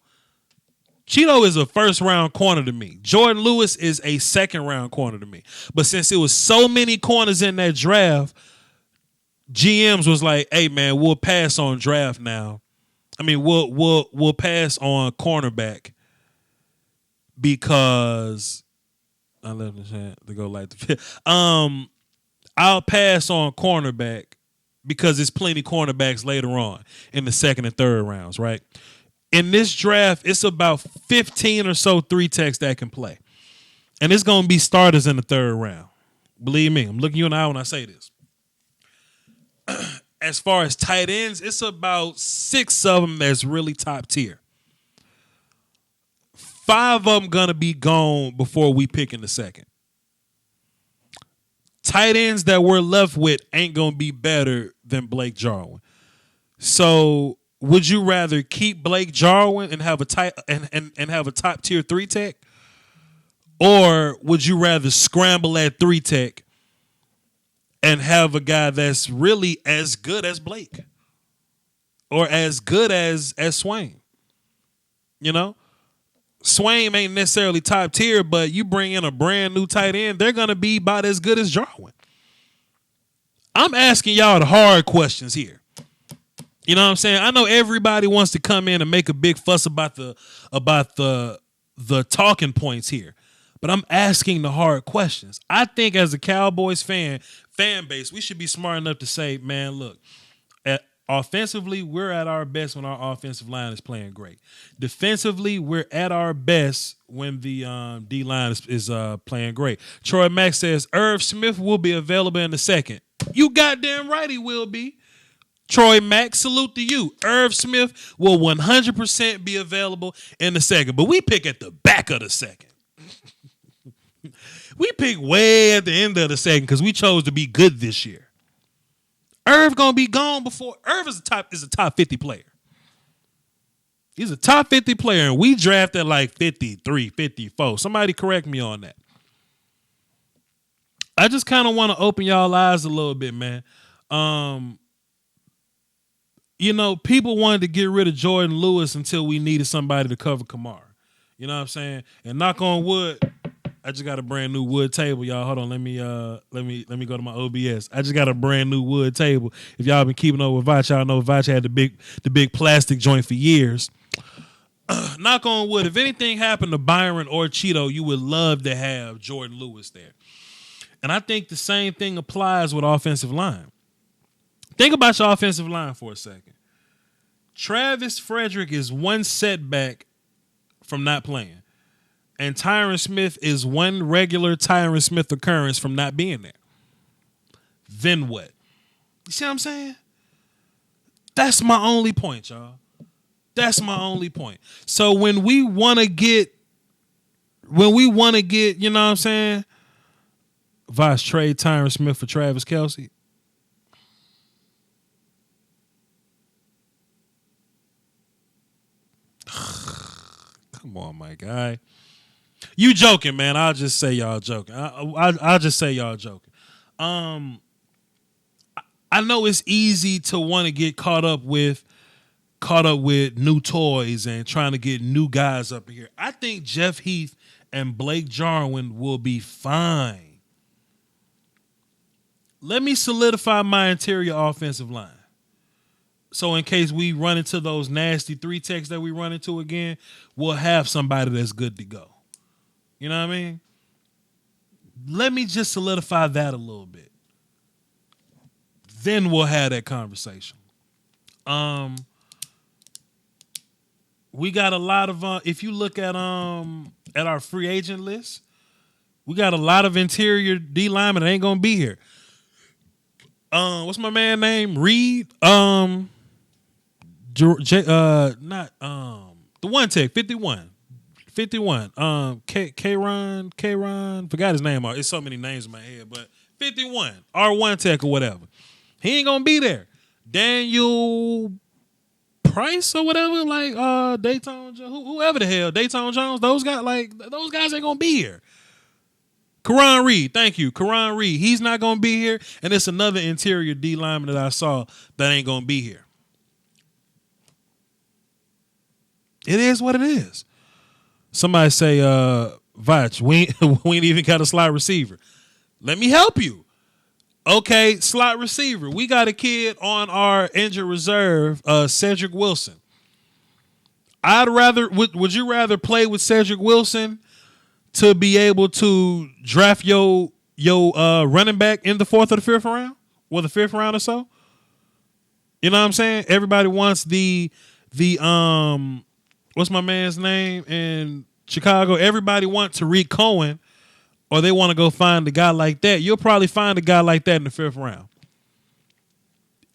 Cheeto is a first-round corner to me. Jordan Lewis is a second-round corner to me. But since it was so many corners in that draft, GMs was like, "Hey man, we'll pass on draft now. I mean, we'll pass on cornerback because I left the chance to go like the fit. I'll pass on cornerback because there's plenty cornerbacks later on in the 2nd and 3rd rounds, right? In this draft, it's about 15 or so 3 techs that can play, and it's gonna be starters in the 3rd round. Believe me, I'm looking you in the eye when I say this. As far as tight ends, it's about 6 of them that's really top tier. 5 of them gonna be gone before we pick in the 2nd. Tight ends that we're left with ain't gonna be better than Blake Jarwin. So, would you rather keep Blake Jarwin and have a top tier 3 tech, or would you rather scramble at 3 tech and have a guy that's really as good as Blake or as good as Swain? You know, Swain ain't necessarily top tier, but you bring in a brand new tight end, they're going to be about as good as Jarwin. I'm asking y'all the hard questions here. You know what I'm saying? I know everybody wants to come in and make a big fuss about the talking points here, but I'm asking the hard questions. I think as a Cowboys fan base, we should be smart enough to say, man, look, Offensively, we're at our best when our offensive line is playing great. Defensively, we're at our best when the D line is playing great. Troy Mack says Irv Smith will be available in the second. You goddamn right he will be. Troy Mack, salute to you. Irv Smith will 100% be available in the second, but we pick at the back of the second. We pick way at the end of the second because we chose to be good this year. Irv gonna be gone before Irv is a top 50 player. He's a top 50 player, and we drafted like 53, 54. Somebody correct me on that. I just kind of want to open y'all eyes a little bit, man. People wanted to get rid of Jordan Lewis until we needed somebody to cover Kamara. You know what I'm saying? And knock on wood, I just got a brand new wood table, y'all. Hold on, let me go to my OBS. I just got a brand new wood table. If y'all been keeping up with Voch, y'all know Voch had the big plastic joint for years. Knock on wood, if anything happened to Byron or Cheeto, you would love to have Jordan Lewis there. And I think the same thing applies with offensive line. Think about your offensive line for a second. Travis Frederick is one setback from not playing. And Tyron Smith is one regular Tyron Smith occurrence from not being there. Then what? You see what I'm saying? That's my only point, y'all. That's my only point. So when we want to get, you know what I'm saying? Voch trade Tyron Smith for Travis Kelce. Come on, my guy. You joking, man. I'll just say y'all joking. I'll just say y'all joking. I know it's easy to want to get caught up with new toys and trying to get new guys up here. I think Jeff Heath and Blake Jarwin will be fine. Let me solidify my interior offensive line. So in case we run into those nasty 3 techs that we run into again, we'll have somebody that's good to go. You know what I mean? Let me just solidify that a little bit. Then we'll have that conversation. We got a lot of if you look at our free agent list, we got a lot of interior D linemen that ain't gonna be here. What's my man name? Reed. Not the one tech 51. K-Ron, forgot his name. It's so many names in my head, but 51, R1 tech or whatever. He ain't gonna be there. Daniel Price or whatever, like Dayton Jones, whoever the hell, Dayton Jones, those guys ain't gonna be here. Karan Reed, thank you. Karan Reed, he's not gonna be here, and it's another interior D lineman that I saw that ain't gonna be here. It is what it is. Somebody say, Voch, we ain't even got a slot receiver. Let me help you. Okay, slot receiver. We got a kid on our injured reserve, Cedric Wilson. Would you rather play with Cedric Wilson to be able to draft your running back in the 4th or the 5th round? Or the 5th round or so? You know what I'm saying? Everybody wants the what's my man's name in Chicago? Everybody wants Tariq Cohen, or they want to go find a guy like that. You'll probably find a guy like that in the 5th round.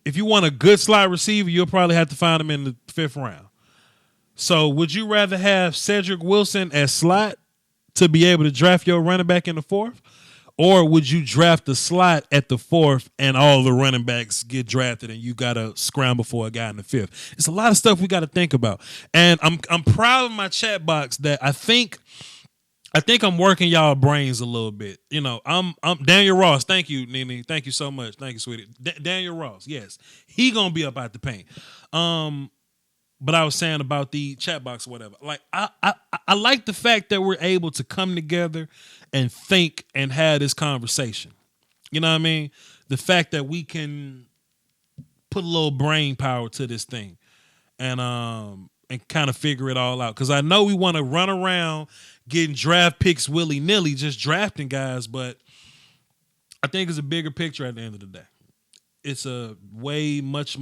If you want a good slot receiver, you'll probably have to find him in the 5th round. So would you rather have Cedric Wilson as slot to be able to draft your running back in the 4th? Or would you draft the slot at the 4th and all the running backs get drafted and you got to scramble for a guy in the 5th? It's a lot of stuff we got to think about. And I'm proud of my chat box that I think I'm working y'all brains a little bit. You know, I'm Daniel Ross. Thank you, Nene. Thank you so much. Thank you, sweetie. Daniel Ross. Yes, he gonna be up out the paint. But I was saying about the chat box or whatever. Like I like the fact that we're able to come together and think and have this conversation. You know what I mean? The fact that we can put a little brain power to this thing and kind of figure it all out. Because I know we want to run around getting draft picks willy-nilly, just drafting guys, but I think it's a bigger picture at the end of the day. it's a way much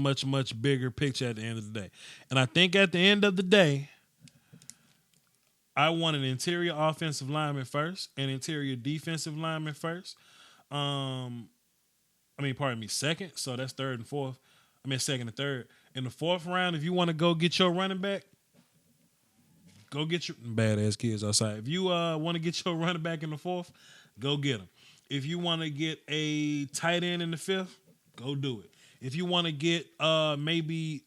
bigger picture at the end of the day. And I think at the end of the day, I want an interior offensive lineman first, an interior defensive lineman first. Pardon me, second. So that's third and fourth. Second and third. In the fourth round, if you want to go get your running back, go get your badass kids outside. If you want to get your running back in the fourth, go get them. If you want to get a tight end in the fifth, go do it. If you want to get maybe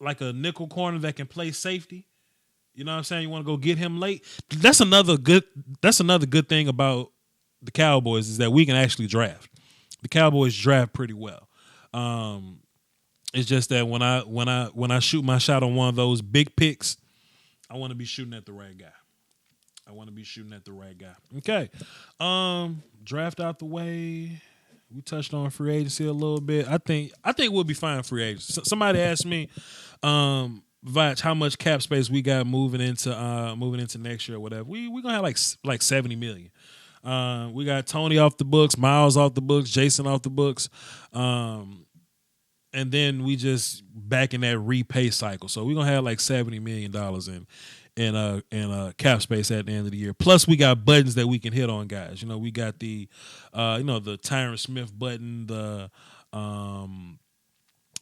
like a nickel corner that can play safety, you know what I'm saying? You want to go get him late. That's another good thing about the Cowboys is that we can actually draft. The Cowboys draft pretty well. It's just that when I shoot my shot on one of those big picks, I want to be shooting at the right guy. Okay. Draft out the way. We touched on free agency a little bit. I think we'll be fine free agency. Somebody asked me, Voch, how much cap space we got moving into next year or whatever. We gonna have like $70 million. We got Tony off the books, Miles off the books, Jason off the books. And then we just back in that repay cycle. So we're gonna have like $70 million in cap space at the end of the year. Plus we got buttons that we can hit on guys. You know, we got the the Tyron Smith button, the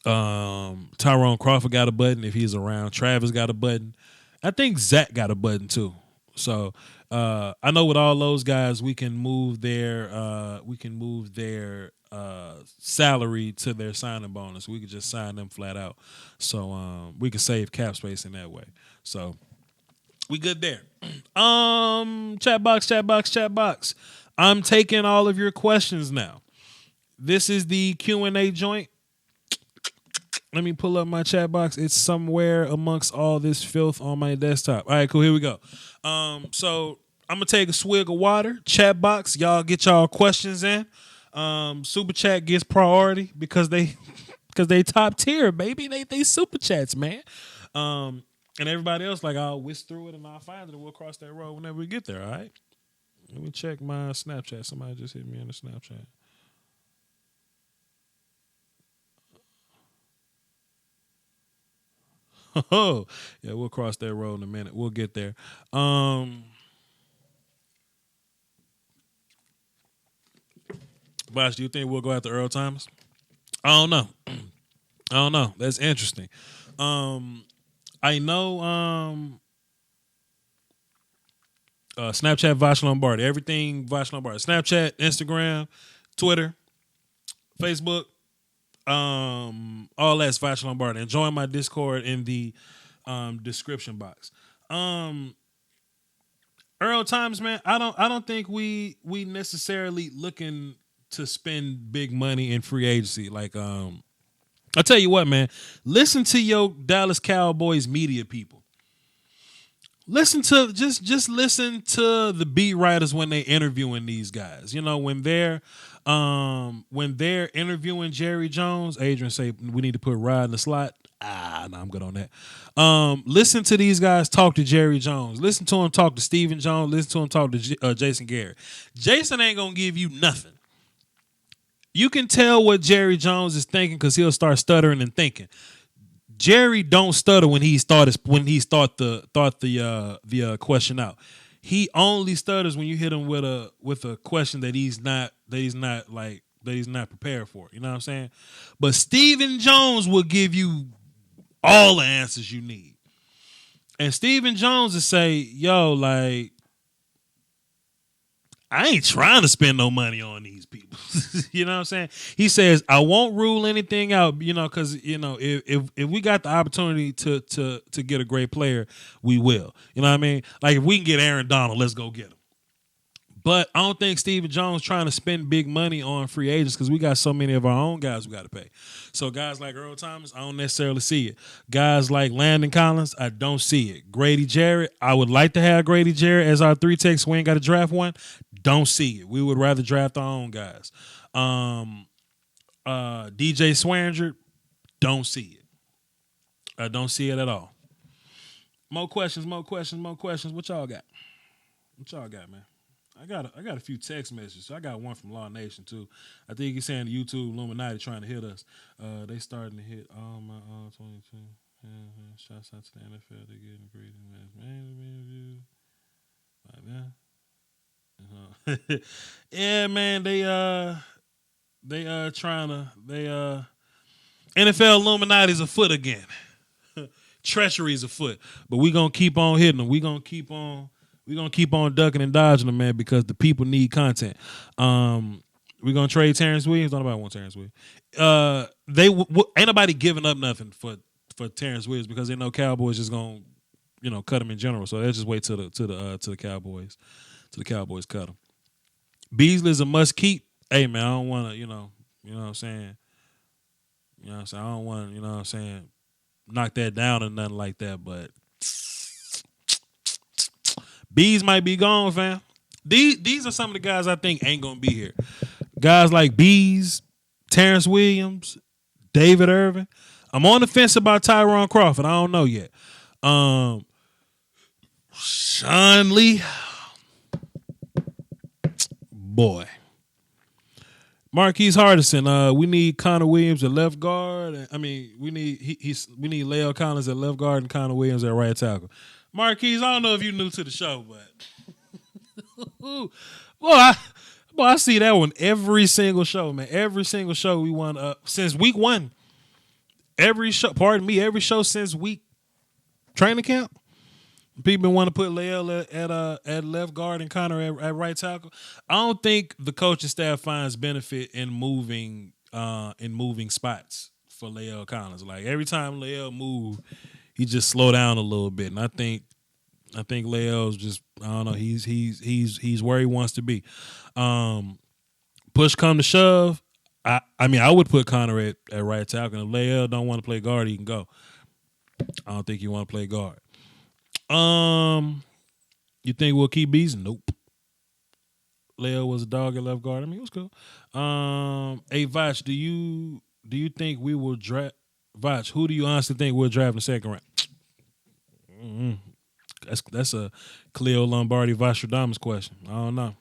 Tyrone Crawford got a button if he's around. Travis got a button. I think Zach got a button too. So I know with all those guys we can move their salary to their signing bonus. We could just sign them flat out. So we can save cap space in that way. So we good there. Chat box. I'm taking all of your questions now. This is the Q&A joint. Let me pull up my chat box. It's somewhere amongst all this filth on my desktop. All right, cool. Here we go. So I'm gonna take a swig of water. Chat box, y'all get y'all questions in. Super chat gets priority because they top tier, baby. They super chats, man. And everybody else, like, I'll whisk through it and I'll find it and we'll cross that road whenever we get there. All right. Let me check my Snapchat. Somebody just hit me on the Snapchat. Oh, yeah, we'll cross that road in a minute. We'll get there. Bosh, do you think we'll go after Earl Thomas? I don't know. That's interesting. I know Snapchat Voch Lombardi. Everything Voch Lombardi. Snapchat, Instagram, Twitter, Facebook. All that's Voch Lombardi. And join my Discord in the description box. Earl Thomas, man, I don't think we necessarily looking to spend big money in free agency. Like, I'll tell you what, man. Listen to your Dallas Cowboys media people. Listen to just listen to the beat writers when they interviewing these guys. You know, when they're interviewing Jerry Jones, Adrian say we need to put Rod in the slot. No, I'm good on that. Listen to these guys talk to Jerry Jones. Listen to him talk to Stephen Jones. Listen to him talk to Jason Garrett. Jason ain't gonna give you nothing. You can tell what Jerry Jones is thinking because he'll start stuttering and thinking. Jerry don't stutter when he thought the question out. He only stutters when you hit him with a question that he's not prepared for. You know what I'm saying? But Stephen Jones will give you all the answers you need. And Stephen Jones will say, yo, like, I ain't trying to spend no money on these people. You know what I'm saying? He says, I won't rule anything out, you know, because, you know, if we got the opportunity to get a great player, we will. You know what I mean? Like, if we can get Aaron Donald, let's go get him. But I don't think Stephen Jones trying to spend big money on free agents because we got so many of our own guys we got to pay. So guys like Earl Thomas, I don't necessarily see it. Guys like Landon Collins, I don't see it. Grady Jarrett, I would like to have Grady Jarrett as our 3-tech. We ain't got to draft one. Don't see it. We would rather draft our own guys. DJ Swearinger, don't see it. I don't see it at all. More questions. What y'all got? Man? I got a few text messages. I got one from Law Nation too. I think he's saying the YouTube Illuminati trying to hit us. They starting to hit all my 22. Shouts out to the NFL. They getting greedy, man. Yeah, man. They trying to NFL Illuminati's afoot again. Treachery's afoot, but we gonna keep on hitting them. We gonna keep on ducking and dodging them, man, because the people need content. We gonna trade Terrence Williams. Don't nobody want Terrence Williams. Ain't nobody giving up nothing for Terrence Williams because they know Cowboys just gonna cut him in general. So they'll just wait till the Cowboys cut him. Beasley's a must keep. Hey man, I don't want to what I'm saying. I don't want to knock that down or nothing like that, but Bees might be gone, fam. These are some of the guys I think ain't gonna be here. Guys like Bees, Terrence Williams, David Irvin. I'm on the fence about Tyron Crawford. I don't know yet. Sean Lee, boy. Marquise Hardison. We need Connor Williams at left guard. I mean, we need Leo Collins at left guard and Connor Williams at right tackle. Marquise, I don't know if you're new to the show, but I see that one every single show, man. Every single show we won since week 1. Every show since week training camp. People want to put Leo at left guard and Connor at right tackle. I don't think the coaching staff finds benefit in moving spots for Leo Collins. Like every time Leo move, he just slow down a little bit, and I think Leo's just I don't know. He's where he wants to be. Push come to shove. I would put Connor at right tackle. And if Leo don't want to play guard, he can go. I don't think he want to play guard. You think we'll keep Bees? Nope. Leo was a dog at left guard. I mean, it was cool. Hey, Voch, do you think we will draft? Voch, who do you honestly think we'll draft in the second round? That's a Cleo Lombardi Vostradamus question. I don't know.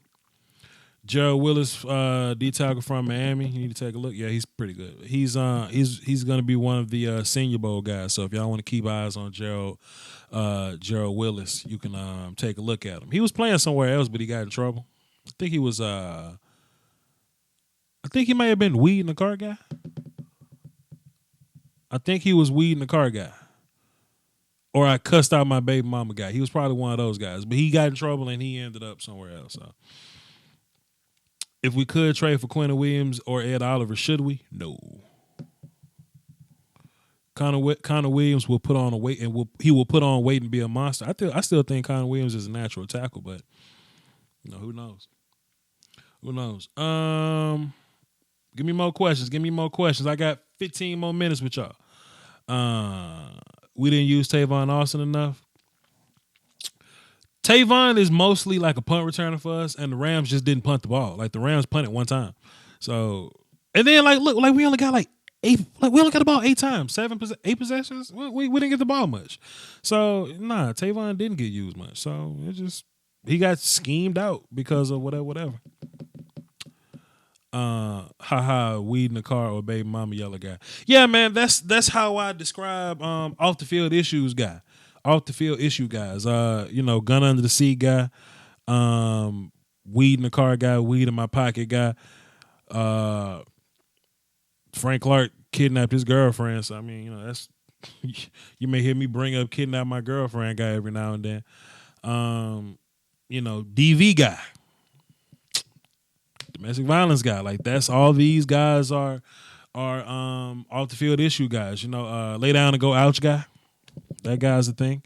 Gerald Willis, D tackle from Miami. You need to take a look. Yeah, he's pretty good. He's going to be one of the Senior Bowl guys. So if y'all want to keep eyes on Gerald Willis, you can take a look at him. He was playing somewhere else, but he got in trouble. I think he was. I think he may have been weed in the car guy. I think he was weed in the car guy. Or I cussed out my baby mama guy. He was probably one of those guys, but he got in trouble and he ended up somewhere else. So. If we could trade for Quentin Williams or Ed Oliver, should we? No. Connor Williams will put on a weight and he will put on weight and be a monster. I still think Connor Williams is a natural tackle, but who knows? Who knows? Give me more questions. I got 15 more minutes with y'all. We didn't use Tavon Austin enough. Tavon is mostly like a punt returner for us, and the Rams just didn't punt the ball. Like the Rams punted one time. So, and then look, we only got we only got the ball 8 times, 8 possessions. We didn't get the ball much. So Tavon didn't get used much. So he got schemed out because of whatever. Weed in the car or baby mama yellow guy. Yeah, man, that's how I describe off the field issues guy. Off the field issue guys. Gun under the seat guy, weed in the car guy, weed in my pocket guy. Frank Clark kidnapped his girlfriend. So I mean, that's you may hear me bring up kidnap my girlfriend guy every now and then. DV guy. Domestic violence guy. Like that's all these guys are off the field issue guys. Lay down and go ouch guy. That guy's a thing.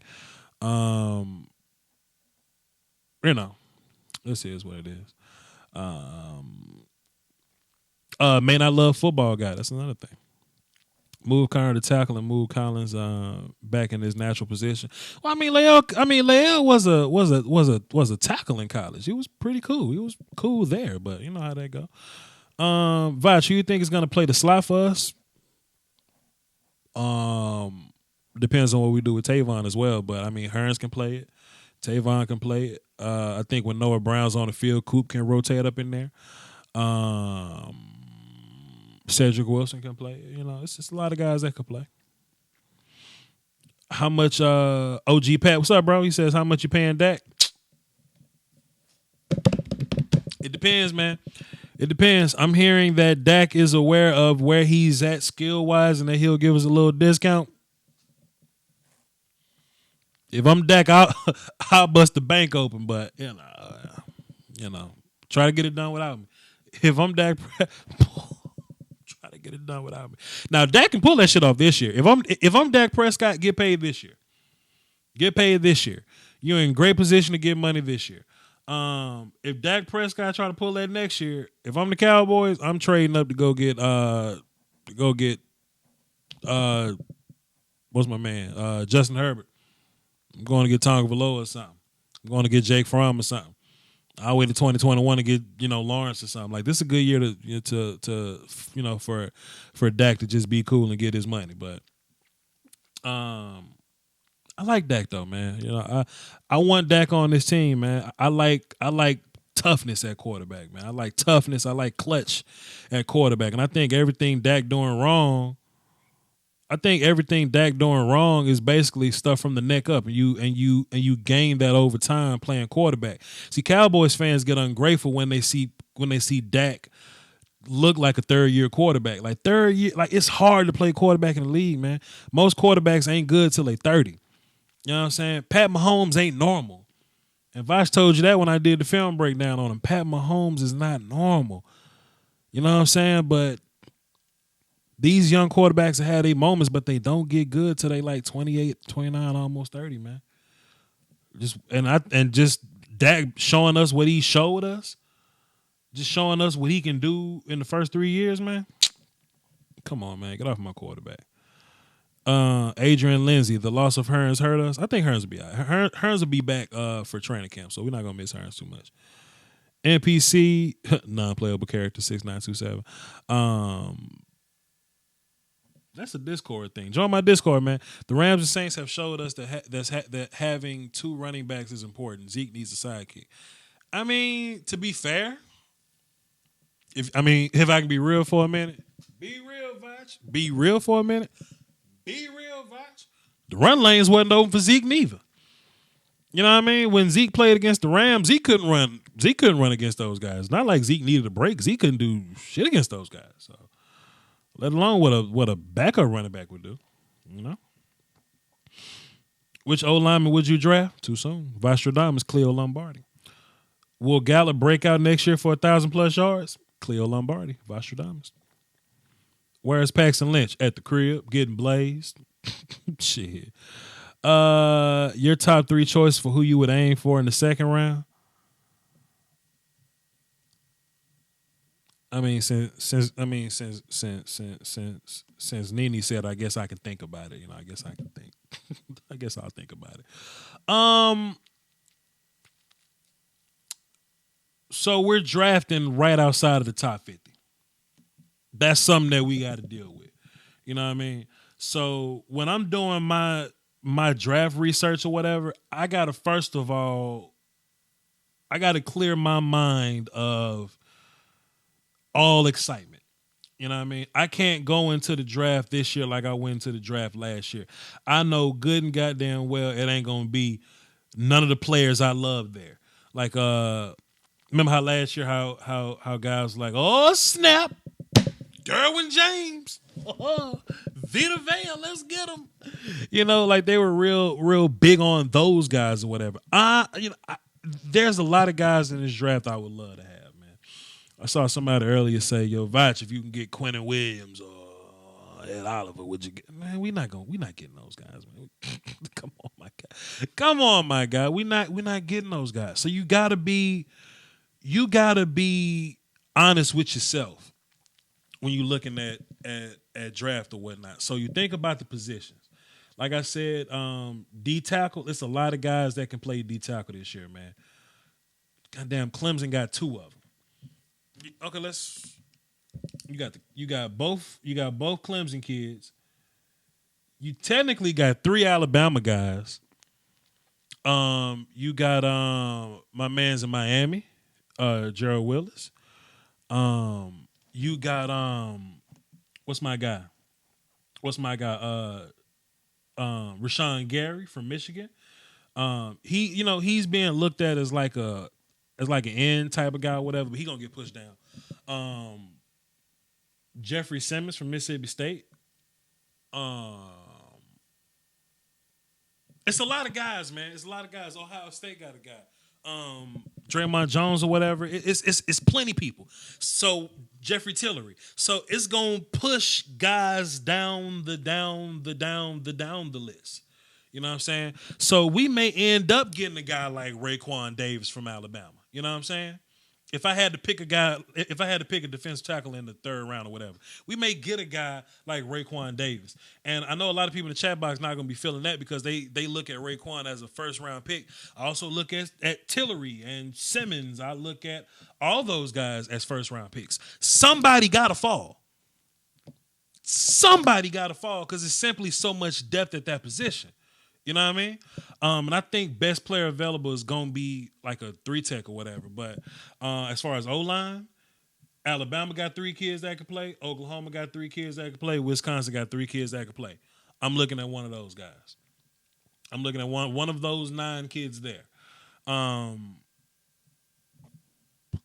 This is what it is. May not love football guy. That's another thing. Move Connor to tackle and move Collins back in his natural position. Well, Leo was a tackle in college. He was pretty cool. He was cool there, but you know how that go. Voch, who you think is gonna play the slot for us? Depends on what we do with Tavon as well, but I mean Hearns can play it. Tavon can play. I think when Noah Brown's on the field, Coop can rotate up in there. Um, Cedric Wilson can play. You know, it's just a lot of guys that can play. How much OG Pat, what's up, bro? He says, how much you paying Dak? It depends, man. It depends. I'm hearing that Dak is aware of where he's at skill-wise and that he'll give us a little discount. If I'm Dak, I'll bust the bank open, but, try to get it done without me. If I'm Dak, try to get it done without me. Now, Dak can pull that shit off this year. If I'm Dak Prescott, get paid this year. Get paid this year. You're in great position to get money this year. If Dak Prescott try to pull that next year, if I'm the Cowboys, I'm trading up to go get what's my man? Justin Herbert. I'm going to get Tonga Valoa or something. I'm going to get Jake Fromm or something. I'll wait to 2021 to get Lawrence or something. Like, this is a good year to for Dak to just be cool and get his money. But I like Dak though, man. I want Dak on this team, man. I like toughness at quarterback, man. I like toughness. I like clutch at quarterback, and I think everything Dak doing wrong. Is basically stuff from the neck up, and you gain that over time playing quarterback. See, Cowboys fans get ungrateful when they see Dak look like a third-year quarterback. Like, third year, like, it's hard to play quarterback in the league, man. Most quarterbacks ain't good till they 30. You know what I'm saying? Pat Mahomes ain't normal. And Voch told you that when I did the film breakdown on him. Pat Mahomes is not normal. You know what I'm saying? But these young quarterbacks have had their moments, but they don't get good till they like 28, 29, almost 30, man. Just Dak showing us what he showed us, just showing us what he can do in the first 3 years, man. Come on, man. Get off my quarterback. Adrian Lindsay, the loss of Hearns hurt us. I think Hearns will be all right. Hearns will be back for training camp, so we're not going to miss Hearns too much. NPC, non-playable character, 6927. That's a Discord thing. Join my Discord, man. The Rams and Saints have showed us that having two running backs is important. Zeke needs a sidekick. I mean, to be fair, if I can be real for a minute, be real, Voch. Be real for a minute. Be real, Voch. The run lanes wasn't open for Zeke neither. You know what I mean? When Zeke played against the Rams, Zeke couldn't run against those guys. Not like Zeke needed a break. Zeke couldn't do shit against those guys. So, let alone what a backup running back would do. You know? Which O-lineman would you draft? Too soon. Vostradamus, Cleo Lombardi. Will Gallup break out next year for 1,000+ yards? Cleo Lombardi, Vostradamus. Where's Paxton Lynch? At the crib, getting blazed. Shit. Your top 3 choice for who you would aim for in the second round? I mean, since Nene said, I guess I can think about it. I guess I can think. I guess I'll think about it. So we're drafting right outside of the top 50. That's something that we got to deal with. You know what I mean? So when I'm doing my draft research or whatever, I got to clear my mind of all excitement. You know what I mean? I can't go into the draft this year like I went into the draft last year. I know good and goddamn well it ain't going to be none of the players I love there. Like, remember how last year how guys like, oh, snap, Derwin James, Vita Vea, let's get him. Like they were real big on those guys or whatever. There's a lot of guys in this draft I would love to have, man. I saw somebody earlier say, yo, Voch, if you can get Quentin Williams or Ed Oliver, would you get? Man, we're not getting those guys, man. Come on, my guy. We're not getting those guys. So you gotta be honest with yourself when you're looking at draft or whatnot. So you think about the positions. Like I said, D tackle, it's a lot of guys that can play D tackle this year, man. Goddamn, Clemson got 2 of them. Okay, you got both Clemson kids. You technically got 3 Alabama guys. You got my man's in Miami, Gerald Willis. You got what's my guy? What's my guy? Rashawn Gary from Michigan. He's being looked at as like an end type of guy, or whatever. But he gonna get pushed down. Jeffrey Simmons from Mississippi State. It's a lot of guys, man. It's a lot of guys. Ohio State got a guy. Draymond Jones or whatever. It's plenty people. So Jeffrey Tillery. So it's gonna push guys down the list. You know what I'm saying? So we may end up getting a guy like Raekwon Davis from Alabama. You know what I'm saying? If I had to pick a defensive tackle in the third round or whatever, we may get a guy like Raekwon Davis. And I know a lot of people in the chat box not going to be feeling that because they look at Raekwon as a first round pick. I also look at Tillery and Simmons. I look at all those guys as first round picks. Somebody got to fall. Somebody got to fall because it's simply so much depth at that position. You know what I mean? And I think best player available is going to be like a 3-tech or whatever. But as far as O-line, Alabama got 3 kids that could play. Oklahoma got 3 kids that could play. Wisconsin got 3 kids that could play. I'm looking at one of those guys. I'm looking at one of those 9 kids there.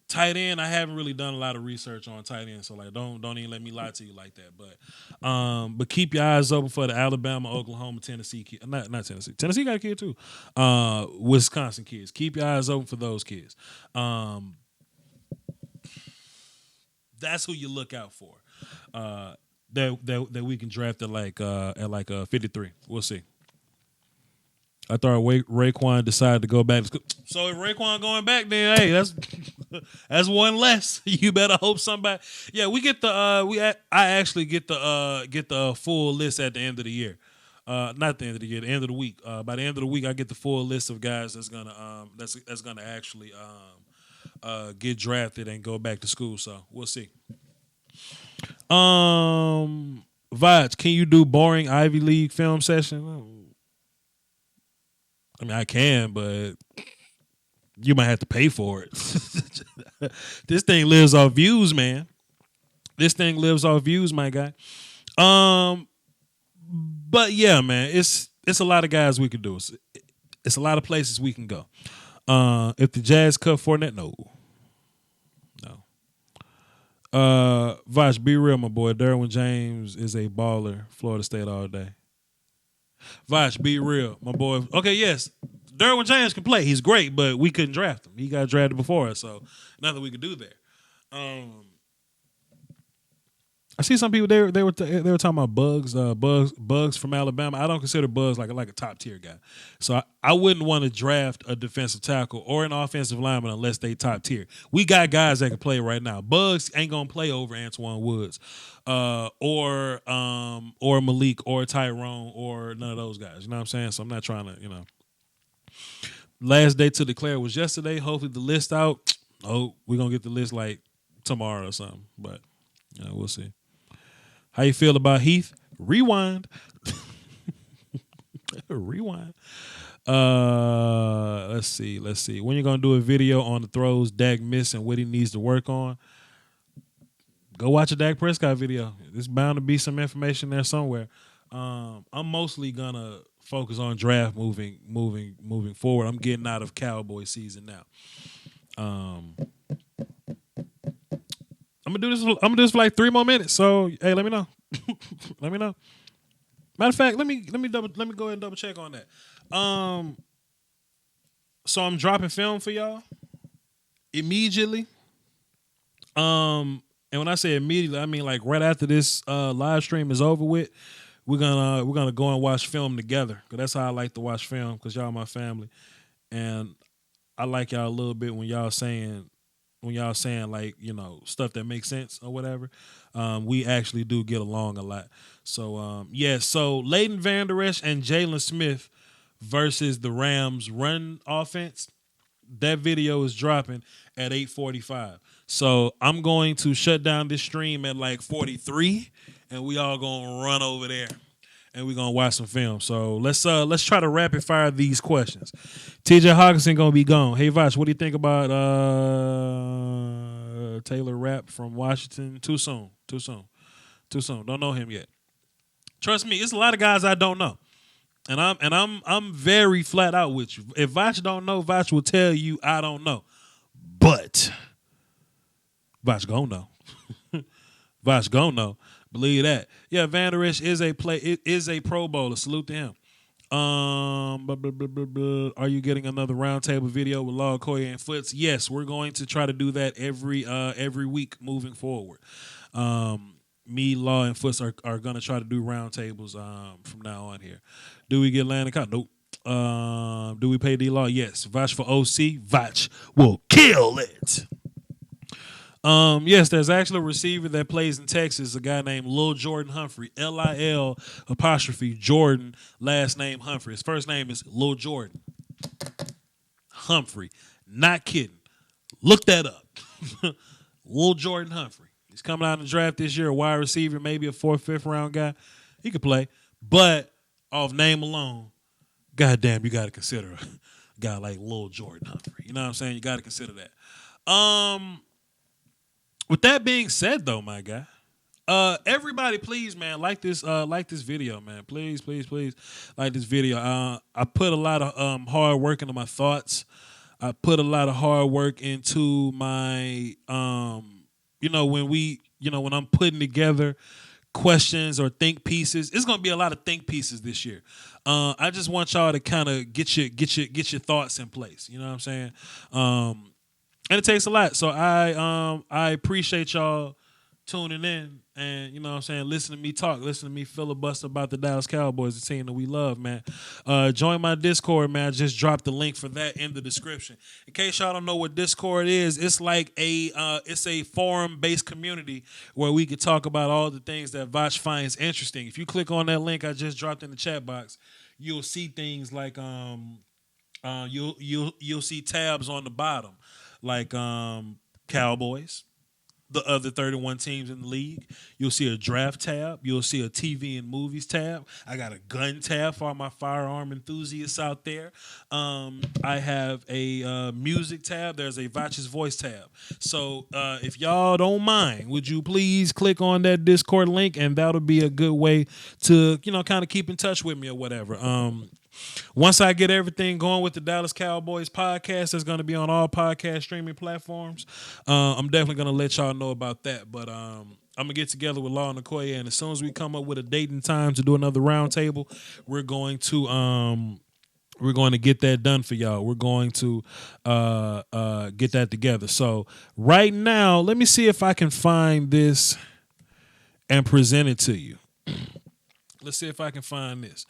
Tight end, I haven't really done a lot of research on tight end, so like don't even let me lie to you like that. But keep your eyes open for the Alabama, Oklahoma, Tennessee kids. Not Tennessee. Tennessee got a kid too. Wisconsin kids. Keep your eyes open for those kids. That's who you look out for. That we can draft at like 53. We'll see. I thought Raekwon decided to go back to school. So if Raekwon going back, then hey, that's one less. You better hope somebody. Yeah, we get I actually get the full list at the end of the year. Not the end of the year, the end of the week. By the end of the week, I get the full list of guys that's gonna actually get drafted and go back to school. So we'll see. Voch, can you do boring Ivy League film session? I mean, I can, but you might have to pay for it. This thing lives off views, man. This thing lives off views, my guy. But yeah, man, it's a lot of guys we can do. It's a lot of places we can go. If the Jazz cut Fournette, no. Voch, be real, my boy. Derwin James is a baller. Florida State all day. Voch, be real, my boy. Okay, yes, Derwin James can play. He's great, but we couldn't draft him. He got drafted before us, so nothing we could do there. I see some people they were talking about Bugs from Alabama. I don't consider Bugs like a top tier guy, so I wouldn't want to draft a defensive tackle or an offensive lineman unless they top tier. We got guys that can play right now. Bugs ain't gonna play over Antoine Woods, or Malik or Tyrone or none of those guys. You know what I'm saying? So I'm not trying to Last day to declare was yesterday. Hopefully the list out. Oh, we're gonna get the list like tomorrow or something, but we'll see. How you feel about Heath? Rewind. Rewind. Let's see. When you gonna do a video on the throws Dak missed and what he needs to work on? Go watch a Dak Prescott video. There's bound to be some information there somewhere. I'm mostly gonna focus on draft moving forward. I'm getting out of Cowboy season now. I'm gonna do this for like 3 more minutes. So hey, let me know. Let me know. Matter of fact, let me go ahead and double check on that. So I'm dropping film for y'all immediately. And when I say immediately, I mean like right after this live stream is over with, we're gonna go and watch film together. Cause that's how I like to watch film. Cause y'all my family, and I like y'all a little bit when y'all saying like stuff that makes sense or whatever. We actually do get along a lot. So so Leighton Vander Esch and Jalen Smith versus the Rams run offense. That video is dropping at 8:45. So I'm going to shut down this stream at like 43, and we all gonna run over there and we're gonna watch some film. So let's try to rapid fire these questions. TJ Hawkinson gonna be gone. Hey Voch, what do you think about Taylor Rapp from Washington? Too soon. Don't know him yet. Trust me, it's a lot of guys I don't know. And I'm very flat out with you. If Voch don't know, Voch will tell you I don't know. But Voch gonna know. Voch gonna know. Believe that. Yeah, Van Der Esch is a Pro Bowler. Salute to him. Are you getting another roundtable video with Law, Koya, and Foots? Yes, we're going to try to do that every week moving forward. Me, Law, and Foots are going to try to do roundtables from now on here. Do we get Landon Cott? Nope. Do we pay D-Law? Yes. Voch for OC? Voch will kill it. Yes, there's actually a receiver that plays in Texas, a guy named Lil Jordan Humphrey, Lil Jordan, last name Humphrey. His first name is Lil Jordan Humphrey. Not kidding. Look that up. Lil Jordan Humphrey. He's coming out in the draft this year, a wide receiver, maybe a 4th, 5th round guy. He could play. But off name alone, goddamn, you got to consider a guy like Lil Jordan Humphrey. You know what I'm saying? You got to consider that. With that being said, though, my guy, everybody, please, man, like this video, man. Please like this video. I put a lot of hard work into my thoughts. I put a lot of hard work into my, when I'm putting together questions or think pieces. It's gonna be a lot of think pieces this year. I just want y'all to kind of get your thoughts in place. You know what I'm saying? And it takes a lot. So I appreciate y'all tuning in and, you know what I'm saying, listen to me talk, listen to me filibuster about the Dallas Cowboys, the team that we love, man. Join my Discord, man. I just dropped the link for that in the description. In case y'all don't know what Discord is, it's like it's a forum-based community where we can talk about all the things that Voch finds interesting. If you click on that link I just dropped in the chat box, you'll see things like you'll see tabs on the bottom. Like Cowboys, the other 31 teams in the league. You'll see a draft tab. You'll see a TV and movies tab. I got a gun tab for all my firearm enthusiasts out there. I have a music tab. There's a Voch's Voice tab. So if y'all don't mind, would you please click on that Discord link, and that'll be a good way to, kind of keep in touch with me or whatever. Once I get everything going with the Dallas Cowboys podcast, that's going to be on all podcast streaming platforms. I'm definitely going to let y'all know about that. But I'm going to get together with Law and Okoye, and as soon as we come up with a date and time to do another roundtable, we're going to get that done for y'all. We're going to get that together. So right now, let me see if I can find this and present it to you. Let's see if I can find this.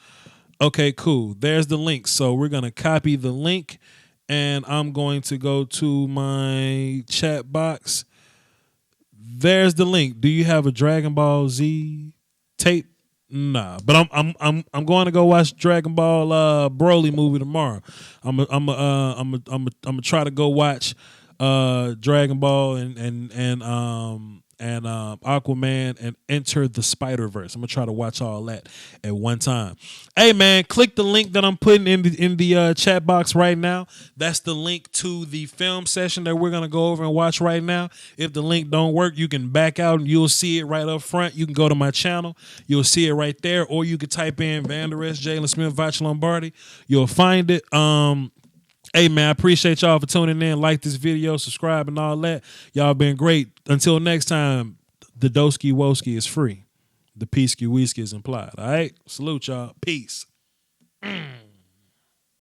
Okay, cool. There's the link. So we're going to copy the link, and I'm going to go to my chat box. There's the link. Do you have a Dragon Ball Z tape? Nah, but I'm going to go watch Dragon Ball Broly movie tomorrow. I'm gonna try to go watch Dragon Ball and Aquaman and Enter the Spider-Verse. I'm gonna try to watch all that at one time. Hey man, click the link that I'm putting in the chat box right now. That's the link to the film session that we're gonna go over and watch right now. If the link don't work, you can back out and you'll see it right up front. You can go to my channel, you'll see it right there, or you can type in Van Der Esch, Jalen Smith, Voch Lombardi. You'll find it. Hey, man, I appreciate y'all for tuning in. Like this video, subscribe, and all that. Y'all been great. Until next time, the Doski Woski is free. The Peasky Whiskey is implied. All right? Salute, y'all. Peace.